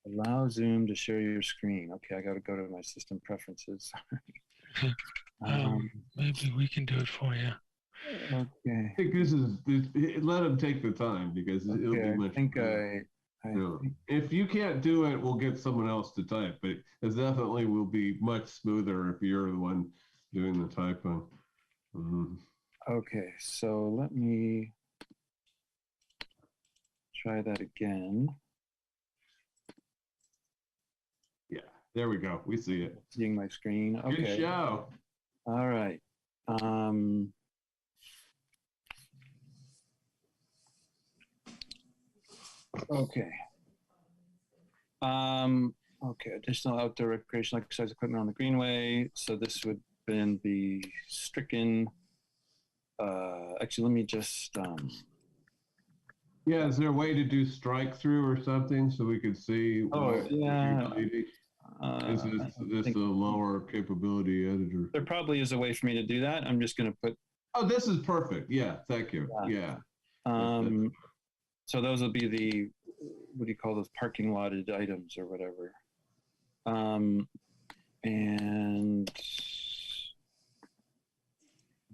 Allow Zoom to share your screen. Okay, I got to go to my system preferences. Maybe we can do it for you. Okay. I think let them take the time because it'll be much. If you can't do it, we'll get someone else to type, but it definitely will be much smoother if you're the one doing the typing. Okay, so let me try that again. Yeah, there we go. We see it. Seeing my screen. Okay. Good show. All right. Okay. Okay, additional outdoor recreational exercise equipment on the Greenway. So this would then be stricken. Actually, let me just. Yeah, is there a way to do strike through or something so we could see? Oh, yeah. Is this a lower capability editor? There probably is a way for me to do that. I'm just going to put. Oh, this is perfect. Yeah, thank you. Yeah. So those will be the, what do you call those, parking lotted items or whatever. And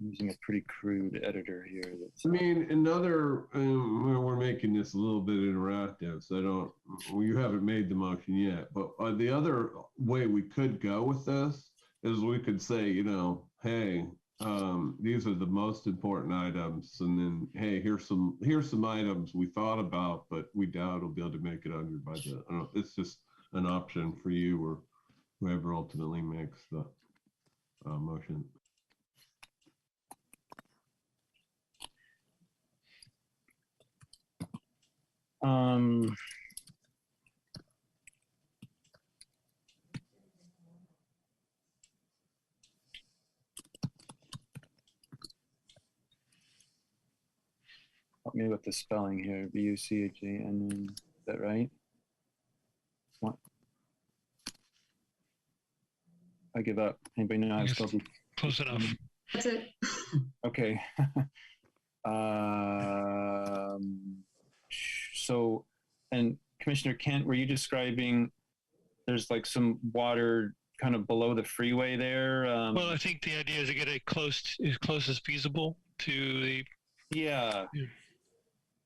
I'm using a pretty crude editor here. I mean, we're making this a little bit interactive, so you haven't made the motion yet, but the other way we could go with this is we could say, hey, these are the most important items, and then, hey, here's some items we thought about, but we doubt we'll be able to make it on your budget. I don't know, it's just an option for you or whoever ultimately makes the motion. Help me with the spelling here. B-U-C-H-A-N-N. Is that right? What? I give up. Anybody know how to spell? Close enough. That's it. Okay. So, and Commissioner Kent, were you describing there's like some water kind of below the freeway there? Well, I think the idea is to get it as close as feasible to the. Yeah.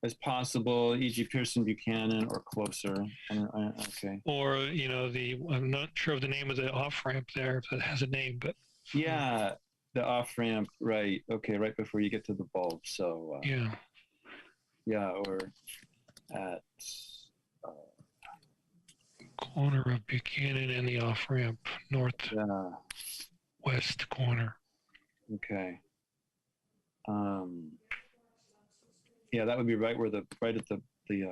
As possible, E.G. Pearson Buchanan or closer. Okay. Or, I'm not sure of the name of the off ramp there, if it has a name, but. Yeah, the off ramp, right. Okay, right before you get to the bulb. So. Yeah. Yeah, or at corner of Buchanan and the off ramp, northwest corner. Okay. Yeah, that would be right at the Bay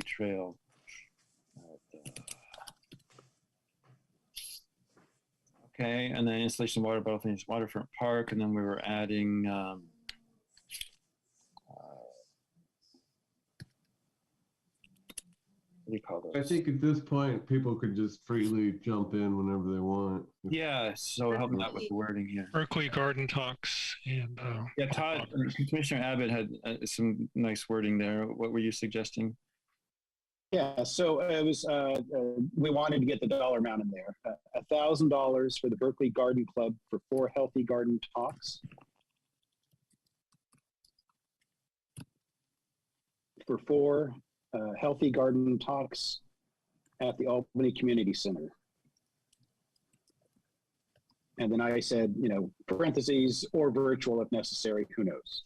Trail. Okay, and then installation of water bottle things, Waterfront Park, and then we were adding what do you call those? I think at this point, people could just freely jump in whenever they want. Yeah, so help me out with the wording here. Berkeley Garden Talks and yeah, Todd, Commissioner Abbott had some nice wording there. What were you suggesting? Yeah, so it was, we wanted to get the dollar amount in there. $1,000 for the Berkeley Garden Club for 4 healthy garden talks. For 4 healthy garden talks at the Albany Community Center. And then I said, you know, parentheses, or virtual if necessary, who knows?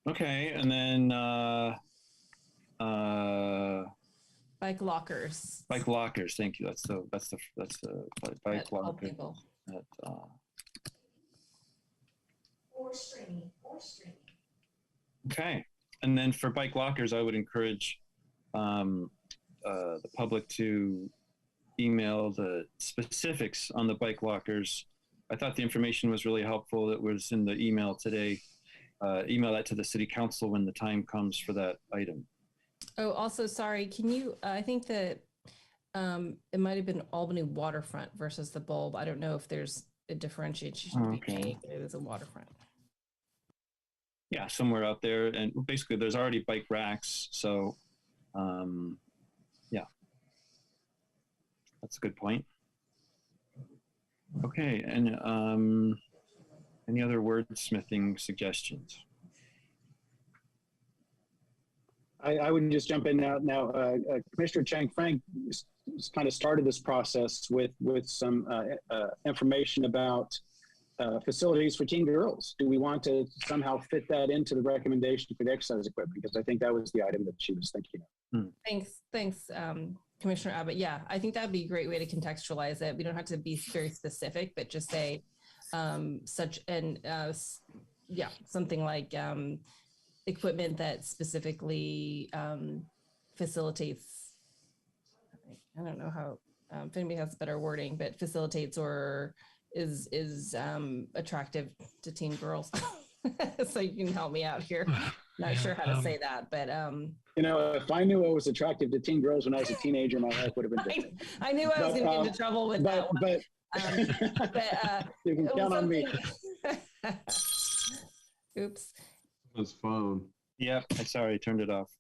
Okay, and then bike lockers. Bike lockers, thank you. That's the bike locker. Okay, and then for bike lockers, I would encourage the public to email the specifics on the bike lockers. I thought the information was really helpful that was in the email today. Email that to the city council when the time comes for that item. Oh, also, sorry, can you, I think that it might have been Albany Waterfront versus the bulb. I don't know if there's a differentiation to be made. It was a waterfront. Yeah, somewhere out there. And basically there's already bike racks. So yeah, that's a good point. Okay, and any other wordsmithing suggestions? I would just jump in now. Commissioner Chang Frank kind of started this process with some information about facilities for teen girls. Do we want to somehow fit that into the recommendation for the exercise equipment? Because I think that was the item that she was thinking of. Thanks, Commissioner Abbott. Yeah, I think that'd be a great way to contextualize it. We don't have to be very specific, but just say something like equipment that specifically facilitates, I don't know how, if anybody has better wording, but facilitates or is attractive to teen girls. So you can help me out here. Not sure how to say that, but you know, if I knew what was attractive to teen girls when I was a teenager, my life would have been different. I knew I was going to get into trouble with that one. But you can count on me. Oops. His phone. Yeah, I'm sorry, I turned it off.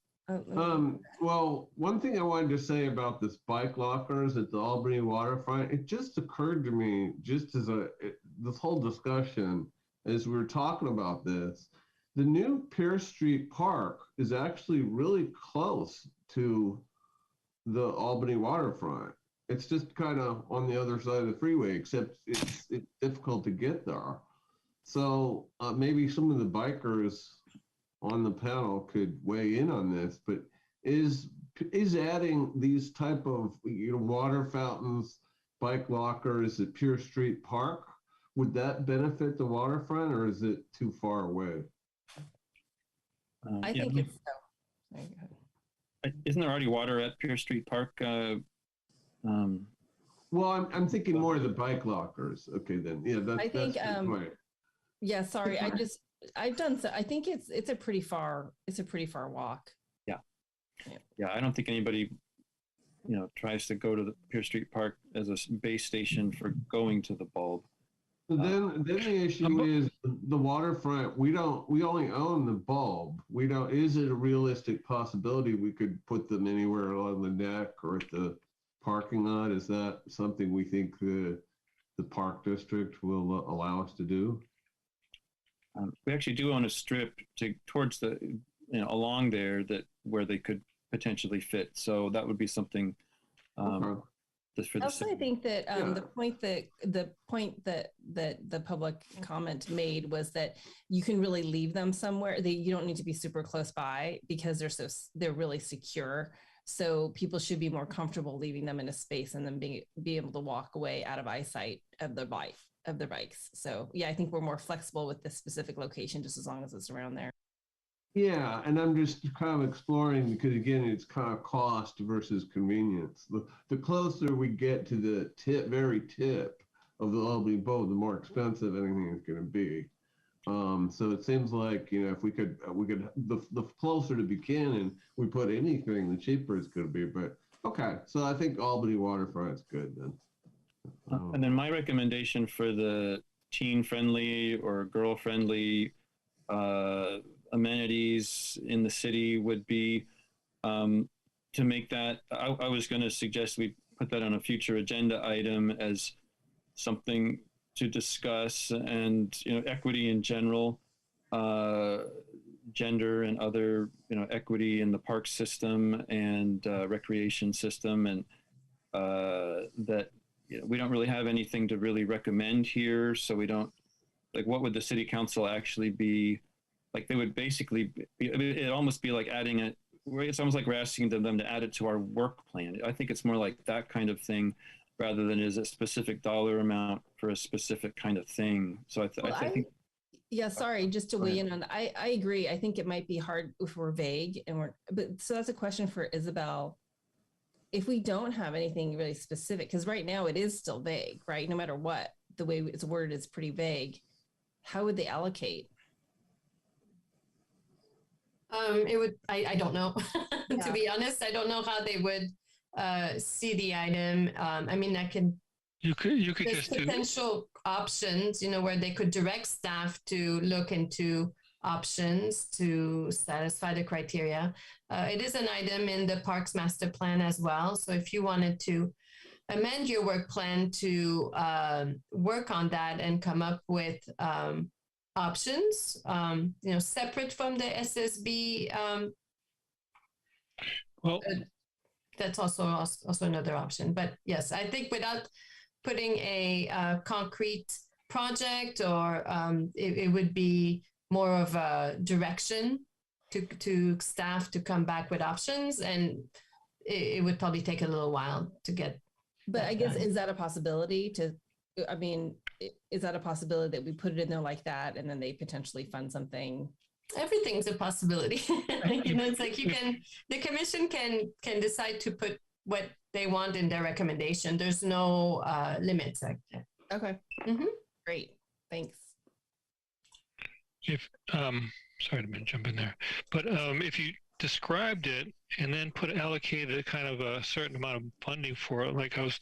Well, one thing I wanted to say about this bike lockers at the Albany Waterfront, it just occurred to me, just as this whole discussion, as we were talking about this, the new Pierce Street Park is actually really close to the Albany Waterfront. It's just kind of on the other side of the freeway, except it's difficult to get there. So maybe some of the bikers on the panel could weigh in on this, but is adding these type of water fountains, bike lockers at Pierce Street Park, would that benefit the waterfront, or is it too far away? I think it's so. Isn't there already water at Pierce Street Park? Well, I'm thinking more of the bike lockers. Okay, then. Yeah, that's the point. Yeah, sorry. I've done so. I think it's a pretty far walk. Yeah, I don't think anybody tries to go to the Pierce Street Park as a base station for going to the bulb. Then the issue is the waterfront. We only own the bulb. Is it a realistic possibility we could put them anywhere along the neck or at the parking lot? Is that something we think the park district will allow us to do? We actually do own a strip towards the along there where they could potentially fit. So that would be something for the Also, I city. think that the point that the public comment made was that you can really leave them somewhere. You don't need to be super close by because they're really secure. So people should be more comfortable leaving them in a space and then be able to walk away out of eyesight of their bikes. So yeah, I think we're more flexible with this specific location, just as long as it's around there. Yeah, and I'm just kind of exploring because again, it's kind of cost versus convenience. The closer we get to the very tip of the Albany boat, the more expensive anything is going to be. So it seems like, you know, if we could the closer to Buchanan we put anything, the cheaper it's going to be. But okay, so I think Albany Waterfront's good then. And then my recommendation for the teen-friendly or girl-friendly amenities in the city would be to make that, I was going to suggest we put that on a future agenda item as something to discuss, and, you know, equity in general, gender and other, you know, equity in the park system and recreation system, and that, you know, we don't really have anything to really recommend here, so we don't, like, what would the city council actually be like? They would basically it'd almost be like adding it. It's almost like we're asking them to add it to our work plan. I think it's more like that kind of thing rather than is a specific dollar amount for a specific kind of thing. So I think. Yeah, sorry, just to weigh in on, I agree. I think it might be hard if we're vague but so that's a question for Isabel. If we don't have anything really specific, because right now it is still vague, right? No matter what, the way it's worded is pretty vague. How would they allocate? I don't know. To be honest, I don't know how they would see the item. I mean, you could just potential options, you know, where they could direct staff to look into options to satisfy the criteria. It is an item in the parks master plan as well. So if you wanted to amend your work plan to work on that and come up with options, you know, separate from the SSB. That's also another option. But yes, I think without putting a concrete project, or it would be more of a direction to staff to come back with options, and it would probably take a little while to get. But I guess, is that a possibility is that a possibility that we put it in there like that and then they potentially fund something? Everything's a possibility. You know, it's like the commission can decide to put what they want in their recommendation. There's no limits. Okay. Great. Thanks. If sorry to jump in there, but if you described it and then allocated kind of a certain amount of funding for it, like I was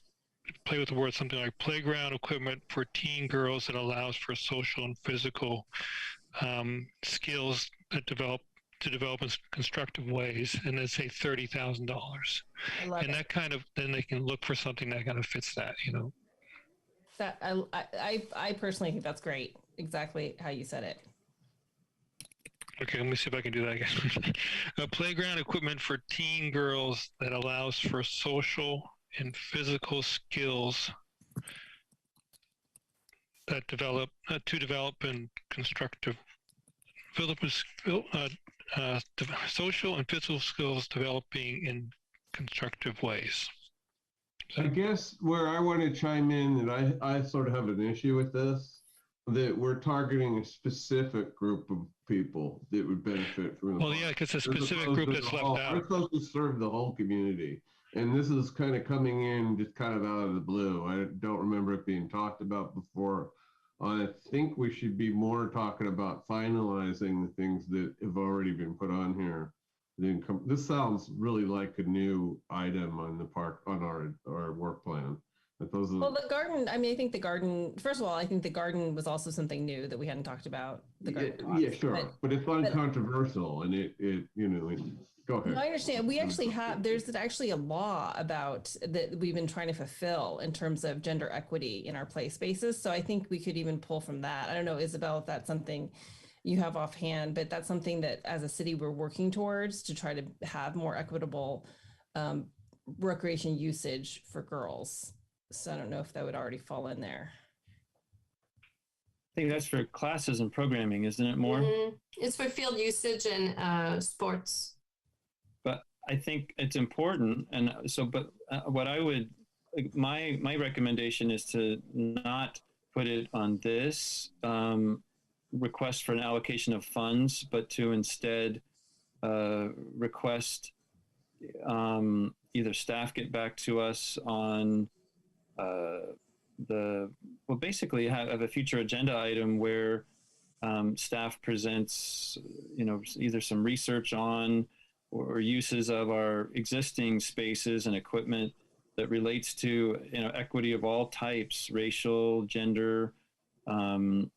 play with the word, something like playground equipment for teen girls that allows for social and physical skills that develop in constructive ways, and then say $30,000, and that kind of, then they can look for something that kind of fits that, you know. That I personally think that's great. Exactly how you said it. Okay, let me see if I can do that again. Playground equipment for teen girls that allows for social and physical skills that develop in constructive social and physical skills developing in constructive ways. I guess where I want to chime in, and I sort of have an issue with this, that we're targeting a specific group of people that would benefit from the Well, yeah, because a specific group that's left out. We're supposed to serve the whole community. And this is kind of coming in just kind of out of the blue. I don't remember it being talked about before. I think we should be more talking about finalizing the things that have already been put on here. This sounds really like a new item on the park, on our work plan. Well, the garden, I mean, I think the garden, first of all, I think the garden was also something new that we hadn't talked about. Yeah, sure. But it's uncontroversial, and it you know, go ahead. No, I understand. We actually have, there's actually a law about that we've been trying to fulfill in terms of gender equity in our play spaces. So I think we could even pull from that. I don't know, Isabel, if that's something you have offhand, but that's something that as a city we're working towards to try to have more equitable recreation usage for girls. So I don't know if that would already fall in there. I think that's for classes and programming, isn't it more? It's for field usage and sports. But I think it's important. And so, but what I would, my recommendation is to not put it on this request for an allocation of funds, but to instead request either staff get back to us on basically have a future agenda item where staff presents, either some research on or uses of our existing spaces and equipment that relates to, equity of all types, racial, gender, or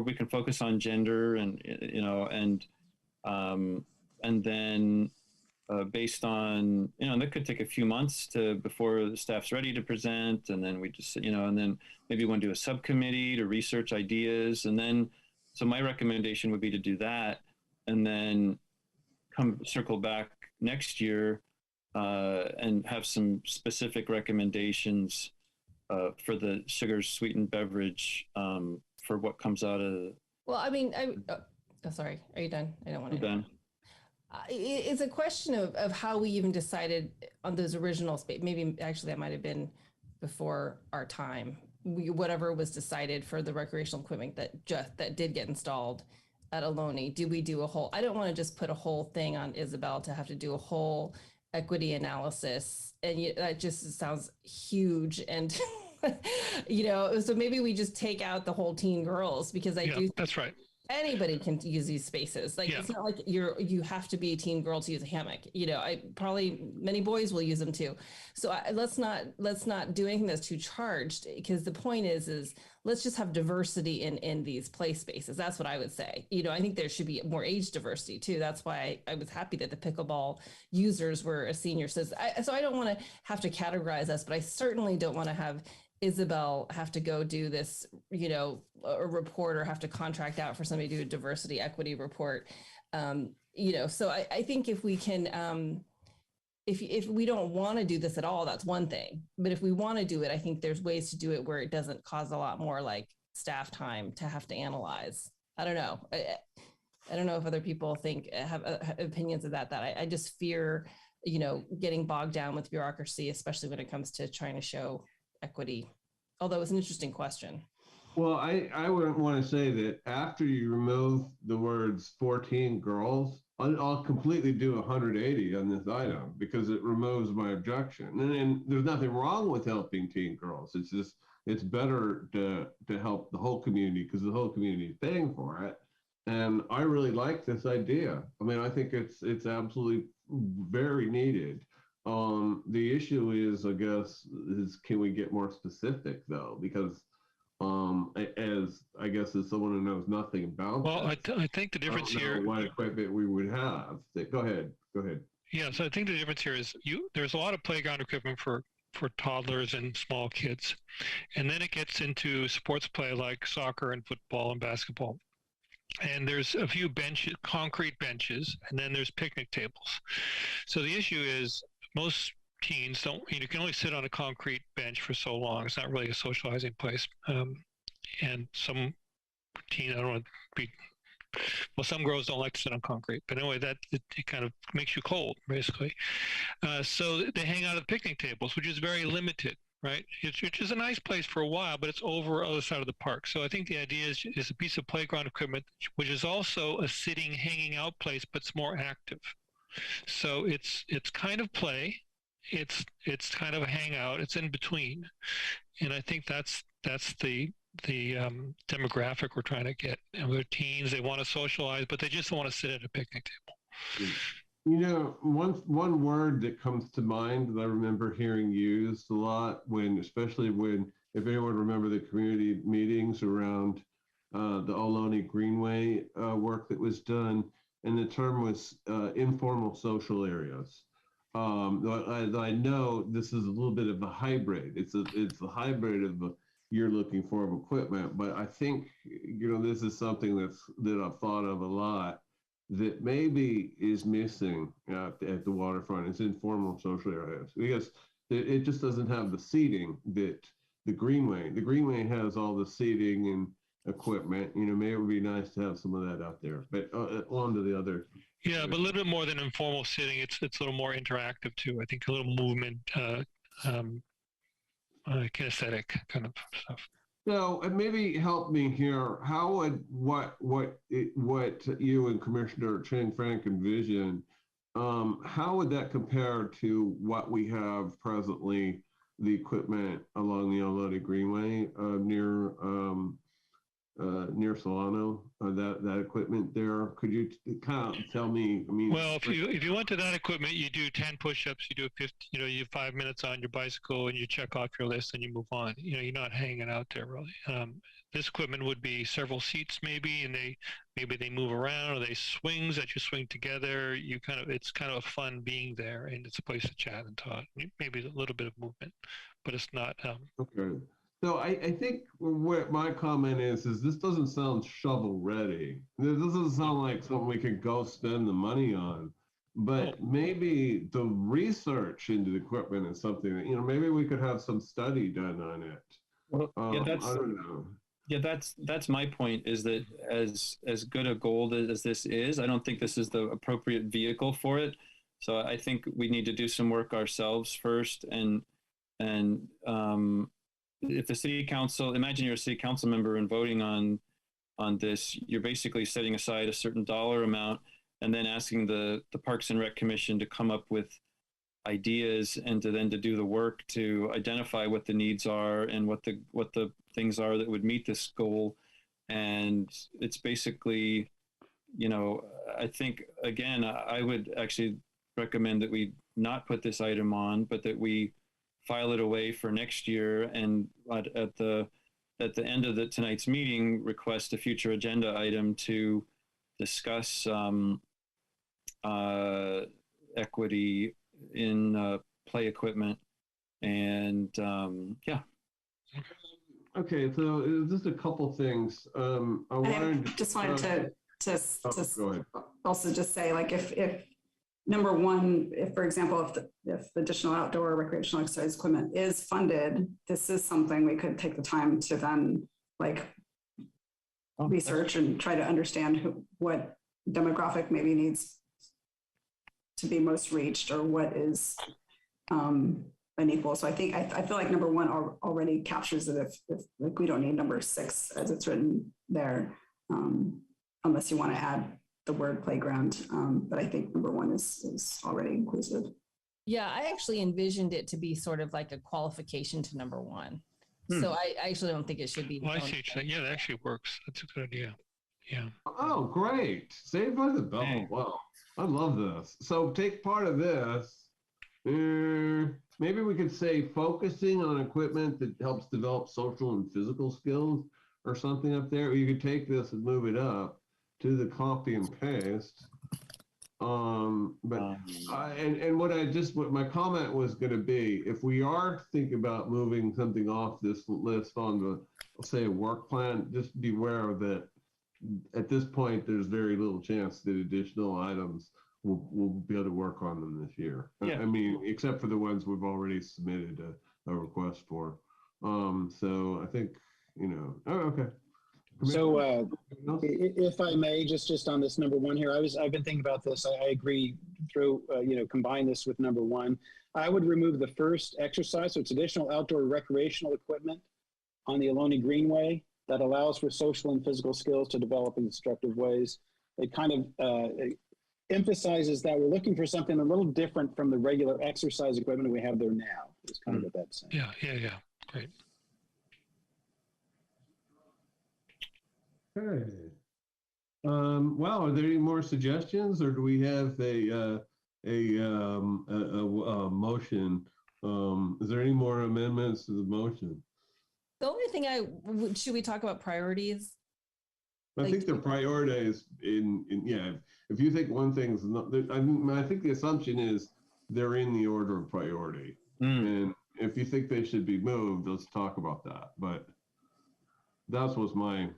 we can focus on gender and then based on, that could take a few months before the staff's ready to present. And then we just, and then maybe want to do a subcommittee to research ideas. And then, so my recommendation would be to do that and then circle back next year and have some specific recommendations for the sugar-sweetened beverage for what comes out of. Well, I mean, sorry, are you done? I don't want to. Done. It's a question of how we even decided on those original space. Maybe actually that might have been before our time. Whatever was decided for the recreational equipment that did get installed at Ohlone. Do we do a whole? I don't want to just put a whole thing on Isabel to have to do a whole equity analysis, and that just sounds huge. And so maybe we just take out the whole teen girls, because that's right. Anybody can use these spaces. It's not like you have to be a teen girl to use a hammock. Many boys will use them too. So let's not do anything that's too charged, because the point is let's just have diversity in these play spaces. That's what I would say. I think there should be more age diversity too. That's why I was happy that the pickleball users were a senior. So I don't want to have to categorize us, but I certainly don't want to have Isabel have to go do this, a report, or have to contract out for somebody to do a diversity equity report. So I think if we can, if we don't want to do this at all, that's one thing. But if we want to do it, I think there's ways to do it where it doesn't cause a lot more like staff time to have to analyze. I don't know. I don't know if other people have opinions of that I just fear, getting bogged down with bureaucracy, especially when it comes to trying to show equity, although it's an interesting question. Well, I wouldn't want to say that after you remove the words 14 girls, I'll completely do 180 on this item, because it removes my objection. And there's nothing wrong with helping teen girls. It's just, it's better to help the whole community, because the whole community is paying for it. And I really like this idea. I mean, I think it's absolutely very needed. The issue is, I guess, can we get more specific though? Because as someone who knows nothing about I think the difference here, what equipment we would have. Go ahead. Yeah, so I think the difference here is there's a lot of playground equipment for toddlers and small kids, and then it gets into sports play like soccer and football and basketball. And there's a few concrete benches, and then there's picnic tables. So the issue is, most teens you can only sit on a concrete bench for so long. It's not really a socializing place. And some teen, I don't want to be, some girls don't like to sit on concrete, but anyway, it kind of makes you cold, basically. So they hang out at the picnic tables, which is very limited, right? Which is a nice place for a while, but it's over the other side of the park. So I think the idea is a piece of playground equipment, which is also a sitting, hanging out place, but it's more active. So it's kind of play, it's kind of a hangout, it's in between, and I think that's the demographic we're trying to get. And we're teens, they want to socialize, but they just don't want to sit at a picnic table. One word that comes to mind that I remember hearing used a lot especially if anyone remember the community meetings around the Ohlone Greenway work that was done. And the term was informal social areas. I know this is a little bit of a hybrid. It's a hybrid of you're looking for of equipment, but I think this is something that I've thought of a lot. that maybe is missing at the waterfront is informal social areas, because it just doesn't have the seating that the Greenway has all the seating and equipment. Maybe it would be nice to have some of that out there. But on to the other. Yeah, but a little bit more than informal sitting. It's a little more interactive too. I think a little movement, kinesthetic kind of stuff. So maybe help me here. How would what you and Commissioner Chang Frank envision? How would that compare to what we have presently, the equipment along the Alameda Greenway near Solano? That equipment there. Could you kind of tell me? I mean, well, if you went to that equipment, you do 10 push-ups, you do 50. You have 5 minutes on your bicycle, and you check off your list, and you move on. You're not hanging out there really. This equipment would be several seats maybe, and maybe they move around, or they swings that you swing together. It's kind of fun being there, and it's a place to chat and talk. Maybe a little bit of movement, but it's not. Okay. So I think what my comment is this doesn't sound shovel ready. This doesn't sound like something we could go spend the money on. But maybe the research into the equipment is something that, maybe we could have some study done on it. Well, I don't know. Yeah, that's my point, is that as good a goal as this is, I don't think this is the appropriate vehicle for it. So I think we need to do some work ourselves first. And if the city council, imagine you're a city council member and voting on this, you're basically setting aside a certain dollar amount and then asking the Parks and Rec Commission to come up with ideas and to do the work to identify what the needs are and what the things are that would meet this goal. And it's basically, I think, again, I would actually recommend that we not put this item on, but that we file it away for next year, and at the end of tonight's meeting, request a future agenda item to discuss equity in play equipment. And yeah. Okay, so just a couple things. I just wanted to also just say, like, if number one, if, for example, if additional outdoor recreational exercise equipment is funded, this is something we could take the time to then research and try to understand what demographic maybe to be most reached, or what is unequal. So I feel like number one already captures it. If like, we don't need number 6 as it's written there, unless you want to add the word playground. But I think number 1 is already inclusive. Yeah, I actually envisioned it to be sort of like a qualification to number 1. So I actually don't think it should be. Well, I see. Yeah, that actually works. That's a good idea. Yeah. Oh, great. Saved by the bell. Hey. Wow. I love this. So take part of this. Maybe we could say focusing on equipment that helps develop social and physical skills or something up there. Or you could take this and move it up to the copy and paste. What my comment was going to be, if we are thinking about moving something off this list on the, say, a work plan, just beware that at this point, there's very little chance that additional items will be able to work on them this year. Yeah. I mean, except for the ones we've already submitted a request for. So I think, oh, okay. So if I may, just on this number 1 here, I've been thinking about this. I agree through, combine this with number 1. I would remove the first exercise. So it's additional outdoor recreational equipment on the Ohlone Greenway that allows for social and physical skills to develop in constructive ways. It kind of emphasizes that we're looking for something a little different from the regular exercise equipment we have there now. Is kind of what that's saying. Yeah. Great. Okay. Well, are there any more suggestions, or do we have a motion? Is there any more amendments to the motion? The only thing should we talk about priorities? I think the priorities if you think one thing's not, I think the assumption is they're in the order of priority. And if you think they should be moved, let's talk about that. But that was my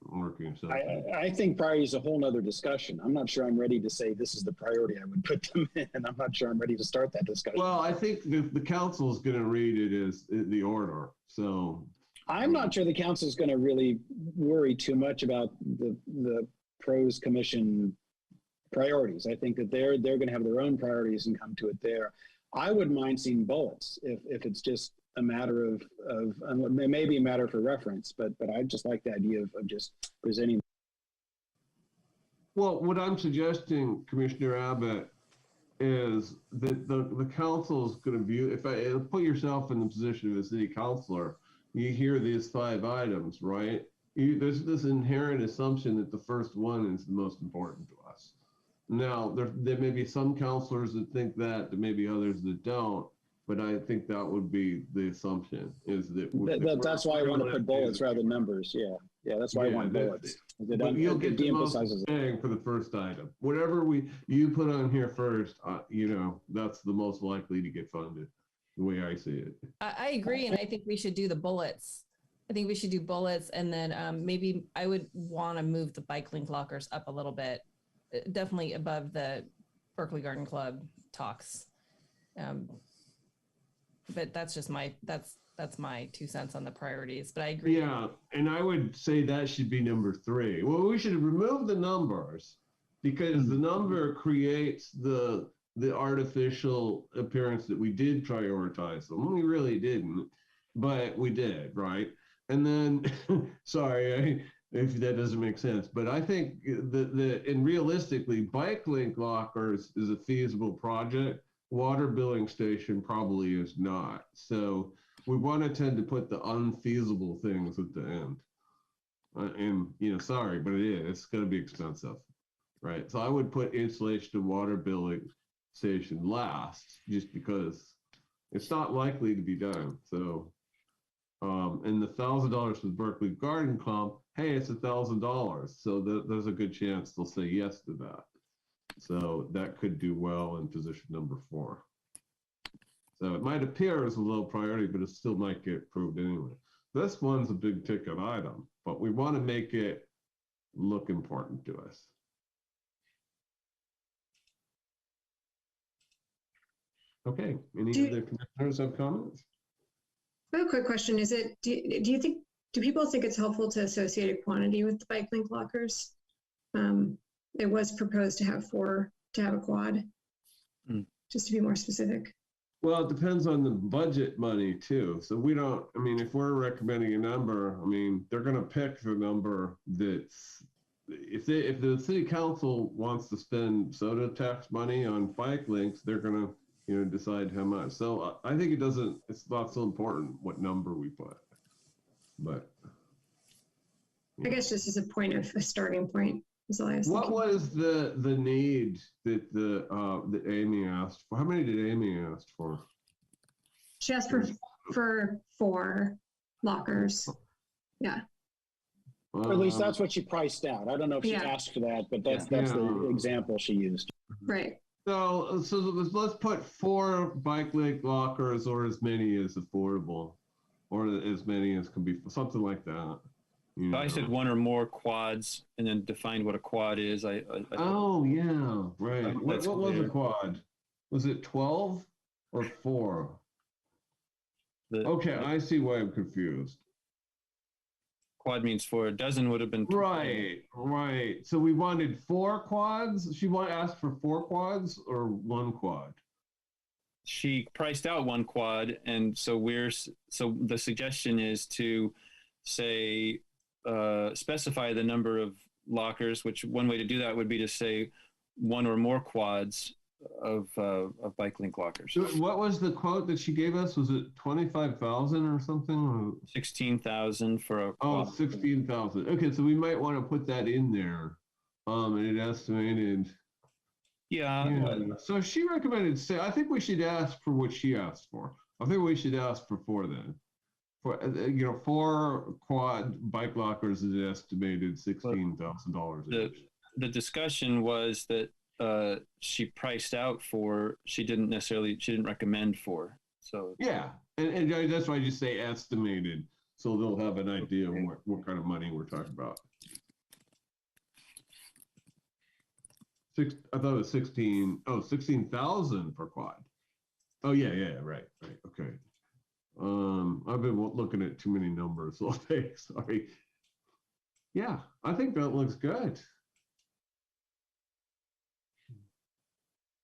working session. I think priority is a whole nother discussion. I'm not sure I'm ready to say this is the priority I would put them in. I'm not sure I'm ready to start that discussion. Well, I think the council is going to read it as the order. So I'm not sure the council is going to really worry too much about the pros commission priorities. I think that they're going to have their own priorities and come to it there. I wouldn't mind seeing bullets if it's just a matter of it may be a matter for reference, but I just like the idea of just presenting. Well, what I'm suggesting, Commissioner Abbott, is that the council is going to view, if I put yourself in the position of a city councilor, you hear these 5 items, right? There's this inherent assumption that the first one is the most important to us. Now, there may be some councilors that think that, there may be others that don't, but I think that would be the assumption, is that that's why I want to put bullets rather than numbers. Yeah, that's why I want bullets. But you'll get the most bang for the first item. Whatever you put on here first, that's the most likely to get funded, the way I see it. I agree, and I think we should do the bullets. I think we should do bullets, and then maybe I would want to move the bike link lockers up a little bit, definitely above the Berkeley Garden Club talks. But that's just that's my 2 cents on the priorities. But I agree. Yeah, and I would say that should be number 3. Well, we should remove the numbers because the number creates the artificial appearance that we did prioritize them. We really didn't, but we did, right? And then, sorry, if that doesn't make sense, but I think and realistically, bike link lockers is a feasible project. Water billing station probably is not. So we want to tend to put the unfeasible things at the end. And, sorry, but it is. It's going to be expensive, right? So I would put installation of water billing station last, just because it's not likely to be done. So, and the $1,000 for the Berkeley Garden Club, hey, it's $1,000. So there's a good chance they'll say yes to that. So that could do well in position number 4. So it might appear as a low priority, but it still might get approved anyway. This one's a big ticket item, but we want to make it look important to us. Okay, any other commissioners have comments? I have a quick question. Do people think it's helpful to associate a quantity with the bike link lockers? It was proposed to have a quad, just to be more specific. Well, it depends on the budget money too. So we don't, if we're recommending a number, they're going to pick the number that's, if the city council wants to spend soda tax money on bike links, they're going to, decide how much. So I think it's not so important what number we put, but. I guess just as a starting point. What was the need that that Amy asked for? How many did Amy ask for? She asked for 4 lockers. Yeah. Or at least that's what she priced out. I don't know if she asked for that, but that's the example she used. Right. So let's put 4 bike link lockers, or as many as affordable, or as many as can be, something like that. I said 1 or more quads, and then defined what a quad is. Oh yeah, right. What was a quad? Was it 12 or 4? Okay, I see why I'm confused. Quad means 4. A dozen would have been 12. Right. So we wanted 4 quads. She asked for 4 quads or 1 quad. She priced out 1 quad, and so the suggestion is to say. Specify the number of lockers, which one way to do that would be to say 1 or more quads of bike link lockers. So what was the quote that she gave us? Was it 25,000 or something? Or 16,000 for a quad. 16,000. Okay, so we might want to put that in there. And it estimated. Yeah. So she recommended, I think we should ask for what she asked for. I think we should ask for 4 then. For 4 quad bike lockers is estimated $16,000 each. The discussion was that she priced out for, she didn't recommend for. So yeah, and that's why I just say estimated. so they'll have an idea of what kind of money we're talking about. I thought it was 16,000 for quad. Oh yeah, right, okay. I've been looking at too many numbers all day, sorry. Yeah, I think that looks good.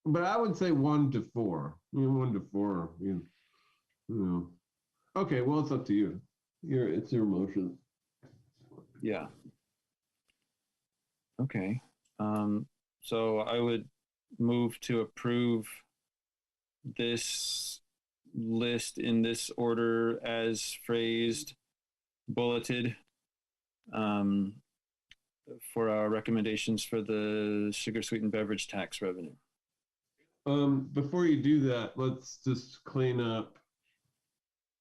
But I would say 1 to 4. 1 to 4. Okay, well, it's up to you. It's your motion. Yeah. Okay. So I would move to approve this list in this order as phrased, bulleted, for our recommendations for the sugar-sweetened beverage tax revenue. Before you do that, let's just clean up.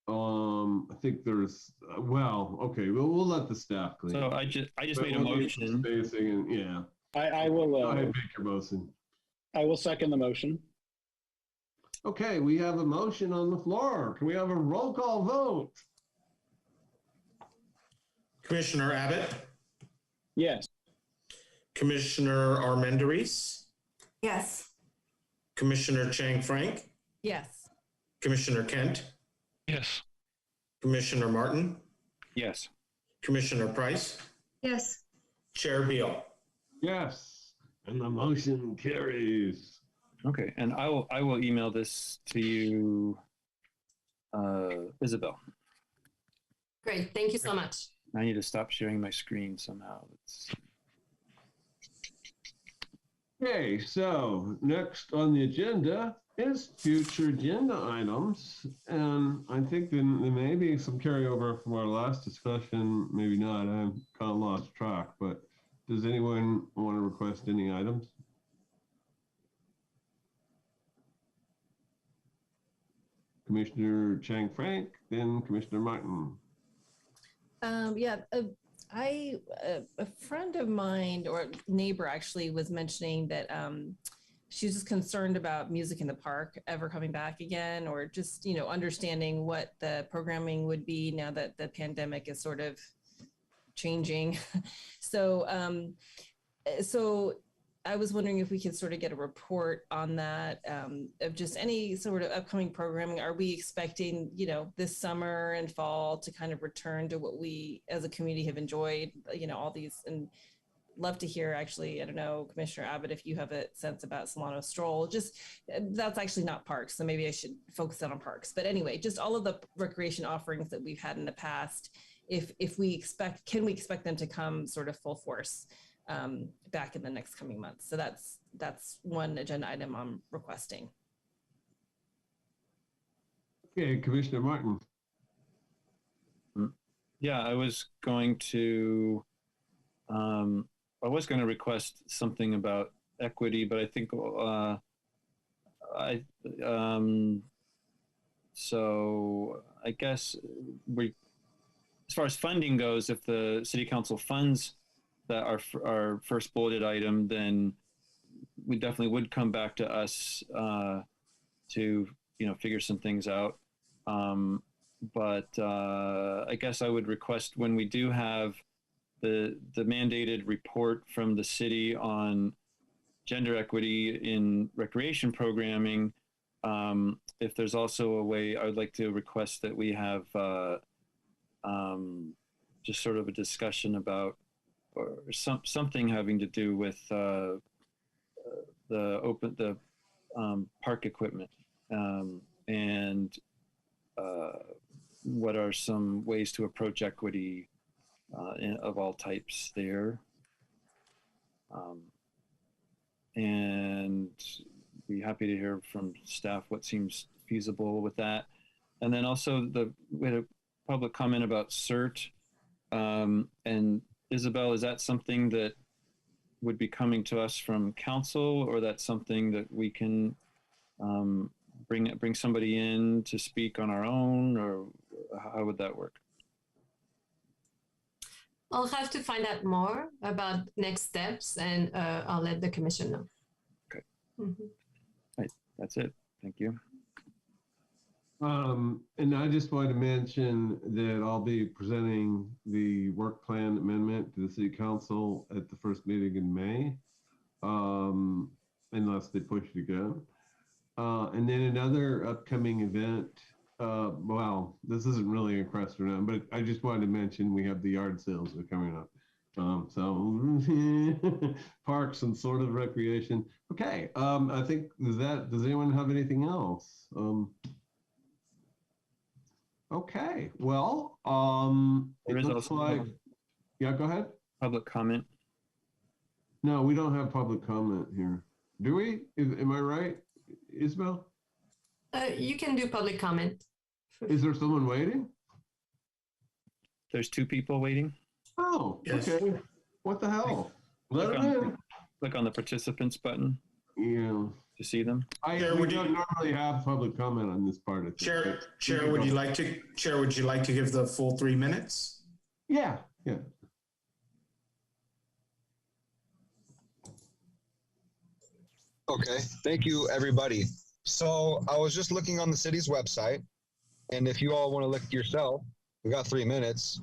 I think there's okay. We'll let the staff clean. So I just made a motion. And, yeah. I will. Go ahead, make your motion. I will second the motion. Okay, we have a motion on the floor. Can we have a roll call vote? Commissioner Abbott? Yes. Commissioner Armendariz? Yes. Commissioner Chang Frank? Yes. Commissioner Kent? Yes. Commissioner Martin? Yes. Commissioner Price? Yes. Chair Beal? Yes, and the motion carries. Okay, and I will email this to you, Isabel. Great. Thank you so much. I need to stop sharing my screen somehow. Okay, so next on the agenda is future agenda items. And I think there may be some carryover from our last discussion, maybe not. I'm kind of lost track, but does anyone want to request any items? Commissioner Chang Frank, then Commissioner Martin. A friend of mine or neighbor actually was mentioning that she was just concerned about music in the park ever coming back again, or just, understanding what the programming would be now that the pandemic is sort of changing. So I was wondering if we could sort of get a report on that, of just any sort of upcoming programming. Are we expecting, this summer and fall to kind of return to what we as a community have enjoyed, all these, and love to hear actually, I don't know, Commissioner Abbott, if you have a sense about Solano Stroll, just that's actually not parks. So maybe I should focus on parks, but anyway, just all of the recreation offerings that we've had in the past, can we expect them to come sort of full force back in the next coming months? So that's one agenda item I'm requesting. Okay, Commissioner Martin. Yeah, I was going to request something about equity, but I think so I guess as far as funding goes, if the city council funds that our first bulleted item, then we definitely would come back to us to figure some things out. But I guess I would request, when we do have the mandated report from the city on gender equity in recreation programming, if there's also a way, I would like to request that we have just sort of a discussion about, or something having to do with the park equipment, and what are some ways to approach equity of all types there, and be happy to hear from staff what seems feasible with that. And then also we had a public comment about CERT, and Isabel, is that something that would be coming to us from council, or that's something that we can bring somebody in to speak on our own, or how would that work? I'll have to find out more about next steps, and I'll let the commission know. Okay. Mm-hmm. Right. That's it. Thank you. And I just wanted to mention that I'll be presenting the work plan amendment to the city council at the first meeting in May, unless they push it again. And then another upcoming event, well, this isn't really a question, but I just wanted to mention we have the yard sales that are coming up. So parks and sort of recreation. Okay, I think does anyone have anything else? Okay, well, there is looks also like, yeah, go ahead. Public comment. No, we don't have public comment here. Do we? Am I right, Isabel? You can do public comment. Is there someone waiting? There's 2 people waiting. Oh, Yes. okay. What the hell? Let them in. Click on the participants button Yeah. to see them. We don't normally have public comment on this part of Chair, would you like to give the full 3 minutes? Yeah, yeah. Okay, thank you, everybody. So I was just looking on the city's website, and if you all want to look yourself, we got 3 minutes.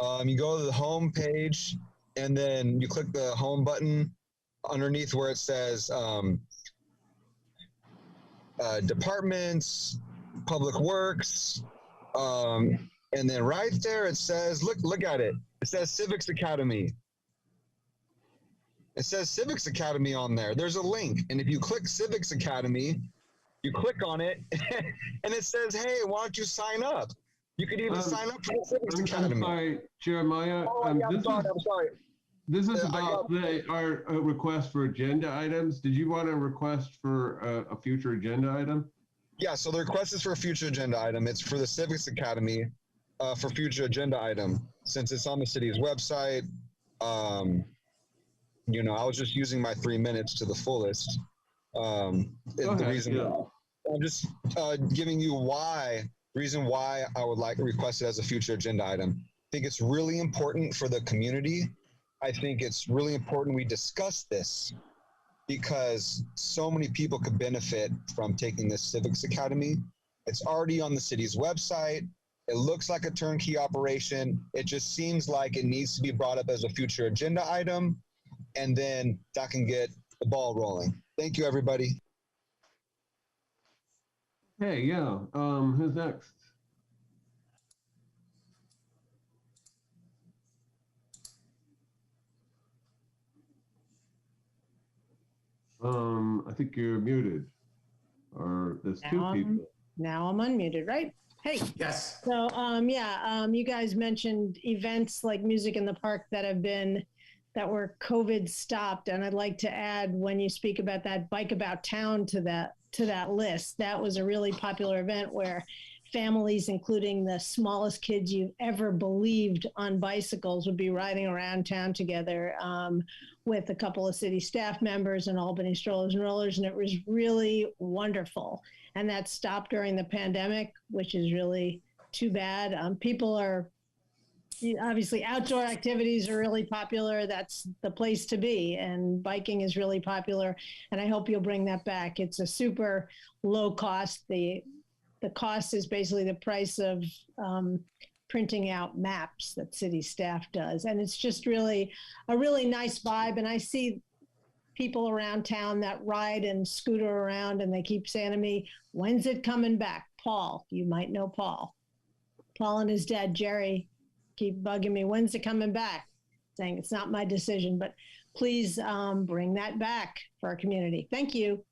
You go to the home page, and then you click the home button underneath where it says departments, public works, and then right there it says, look at it. It says Civics Academy. It says Civics Academy on there. There's a link, and if you click Civics Academy, you click on it, and it says, "Hey, why don't you sign up? You could even sign up for the Civics Academy." I'm sorry, Jeremiah. I'm sorry. This is about our request for agenda items. Did you want to request for a future agenda item? Yeah, so the request is for a future agenda item. It's for the Civics Academy for future agenda item. Since it's on the city's website, you know, I was just using my 3 minutes to the fullest. The reason I'm just giving you reason why I would like to request it as a future agenda item. I think it's really important for the community. I think it's really important we discuss this because so many people could benefit from taking this Civics Academy. It's already on the city's website. It looks like a turnkey operation. It just seems like it needs to be brought up as a future agenda item, and then that can get the ball rolling. Thank you, everybody. Hey, yeah. Who's next? I think you're muted, or there's 2 people. Now I'm unmuted, right? Hey. Yes. So, you guys mentioned events like Music in the Park that were COVID stopped. And I'd like to add, when you speak about that Bike About Town to that list, that was a really popular event where families, including the smallest kids you've ever believed on bicycles, would be riding around town together with a couple of city staff members and Albany strollers and rollers. And it was really wonderful. And that stopped during the pandemic, which is really too bad. People are, obviously outdoor activities are really popular. That's the place to be. And biking is really popular. And I hope you'll bring that back. It's a super low cost. The cost is basically the price of printing out maps that city staff does. And it's just really a really nice vibe. And I see people around town that ride and scooter around, and they keep saying to me, "When's it coming back?" Paul, you might know Paul. Paul and his dad, Jerry, keep bugging me, "When's it coming back?" Saying it's not my decision, but please bring that back for our community. Thank you.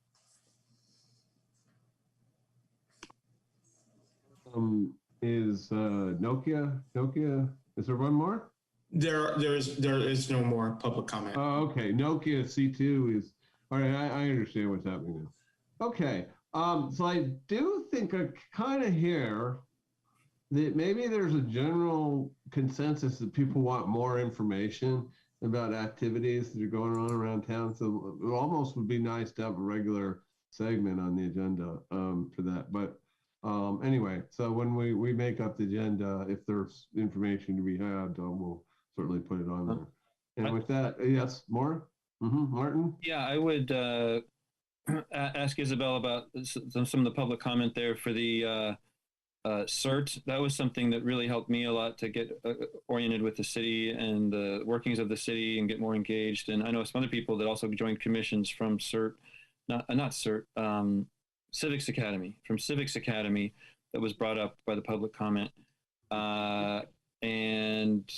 Is Nokia, is there one more? There is no more public comment. Oh, okay. Nokia C2 is, all right, I understand what's happening now. Okay, so I do think I kind of hear that maybe there's a general consensus that people want more information about activities that are going on around town. So it almost would be nice to have a regular segment on the agenda for that. But anyway, so when we make up the agenda, if there's information to be had, we'll certainly put it on there. And with that, yes, more? Martin? Yeah, I would ask Isabel about some of the public comment there for the CERT. That was something that really helped me a lot to get oriented with the city and the workings of the city and get more engaged. And I know some other people that also joined commissions from CERT, not CERT, Civics Academy, from Civics Academy, that was brought up by the public comment. And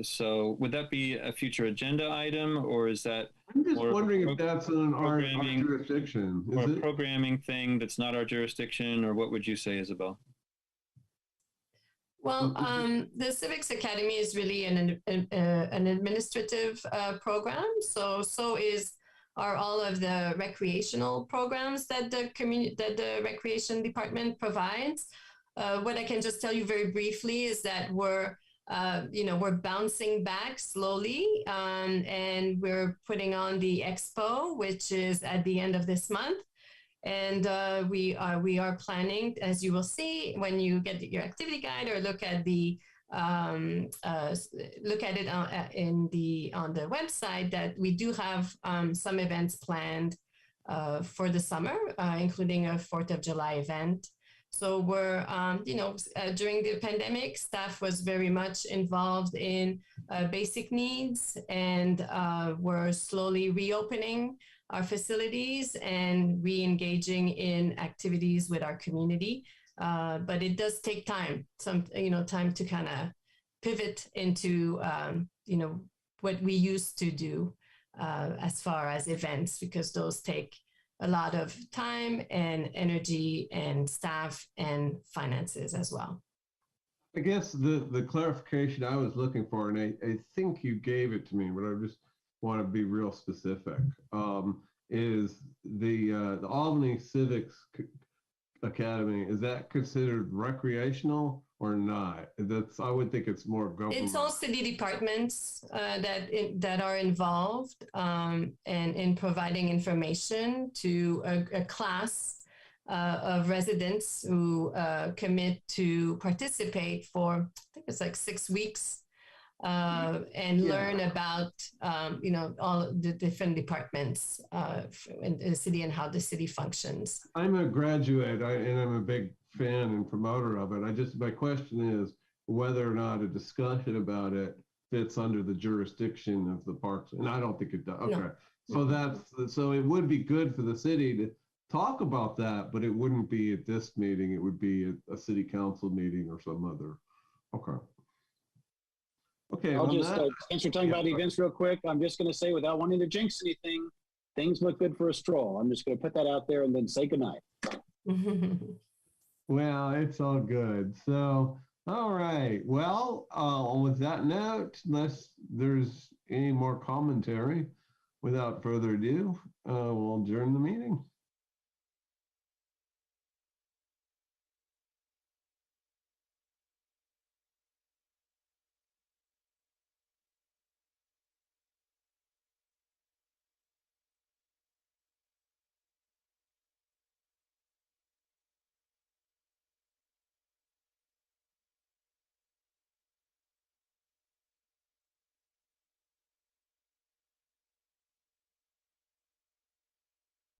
so would that be a future agenda item, or is that? I'm just wondering if that's in our jurisdiction. Or a programming thing that's not our jurisdiction, or what would you say, Isabel? Well, the Civics Academy is really an administrative program. So are all of the recreational programs that the recreation department provides. What I can just tell you very briefly is that we're bouncing back slowly, and we're putting on the Expo, which is at the end of this month. And we are planning, as you will see when you get your activity guide or look at it on the website, that we do have some events planned for the summer, including a 4th of July event. So we're, during the pandemic, staff was very much involved in basic needs, and we're slowly reopening our facilities and re-engaging in activities with our community. But it does take time, time to kind of pivot into, what we used to do as far as events, because those take a lot of time and energy and staff and finances as well. I guess the clarification I was looking for, and I think you gave it to me, but I just want to be real specific, is the Albany Civics Academy, is that considered recreational or not? I would think it's more government. It's all city departments that are involved and in providing information to a class of residents who commit to participate for, I think it's like 6 weeks, and learn about all the different departments in the city and how the city functions. I'm a graduate and I'm a big fan and promoter of it. My question is whether or not a discussion about it fits under the jurisdiction of the parks, and I don't think it does. Okay, no. So it would be good for the city to talk about that, but it wouldn't be at this meeting. It would be a city council meeting or some other. Okay, I'll just, since we're talking about events real quick, I'm just going to say, without wanting to jinx anything, things look good for a stroll. I'm just going to put that out there and then say goodnight. Well, it's all good. So, all right. Well, with that note, unless there's any more commentary, without further ado, we'll adjourn the meeting.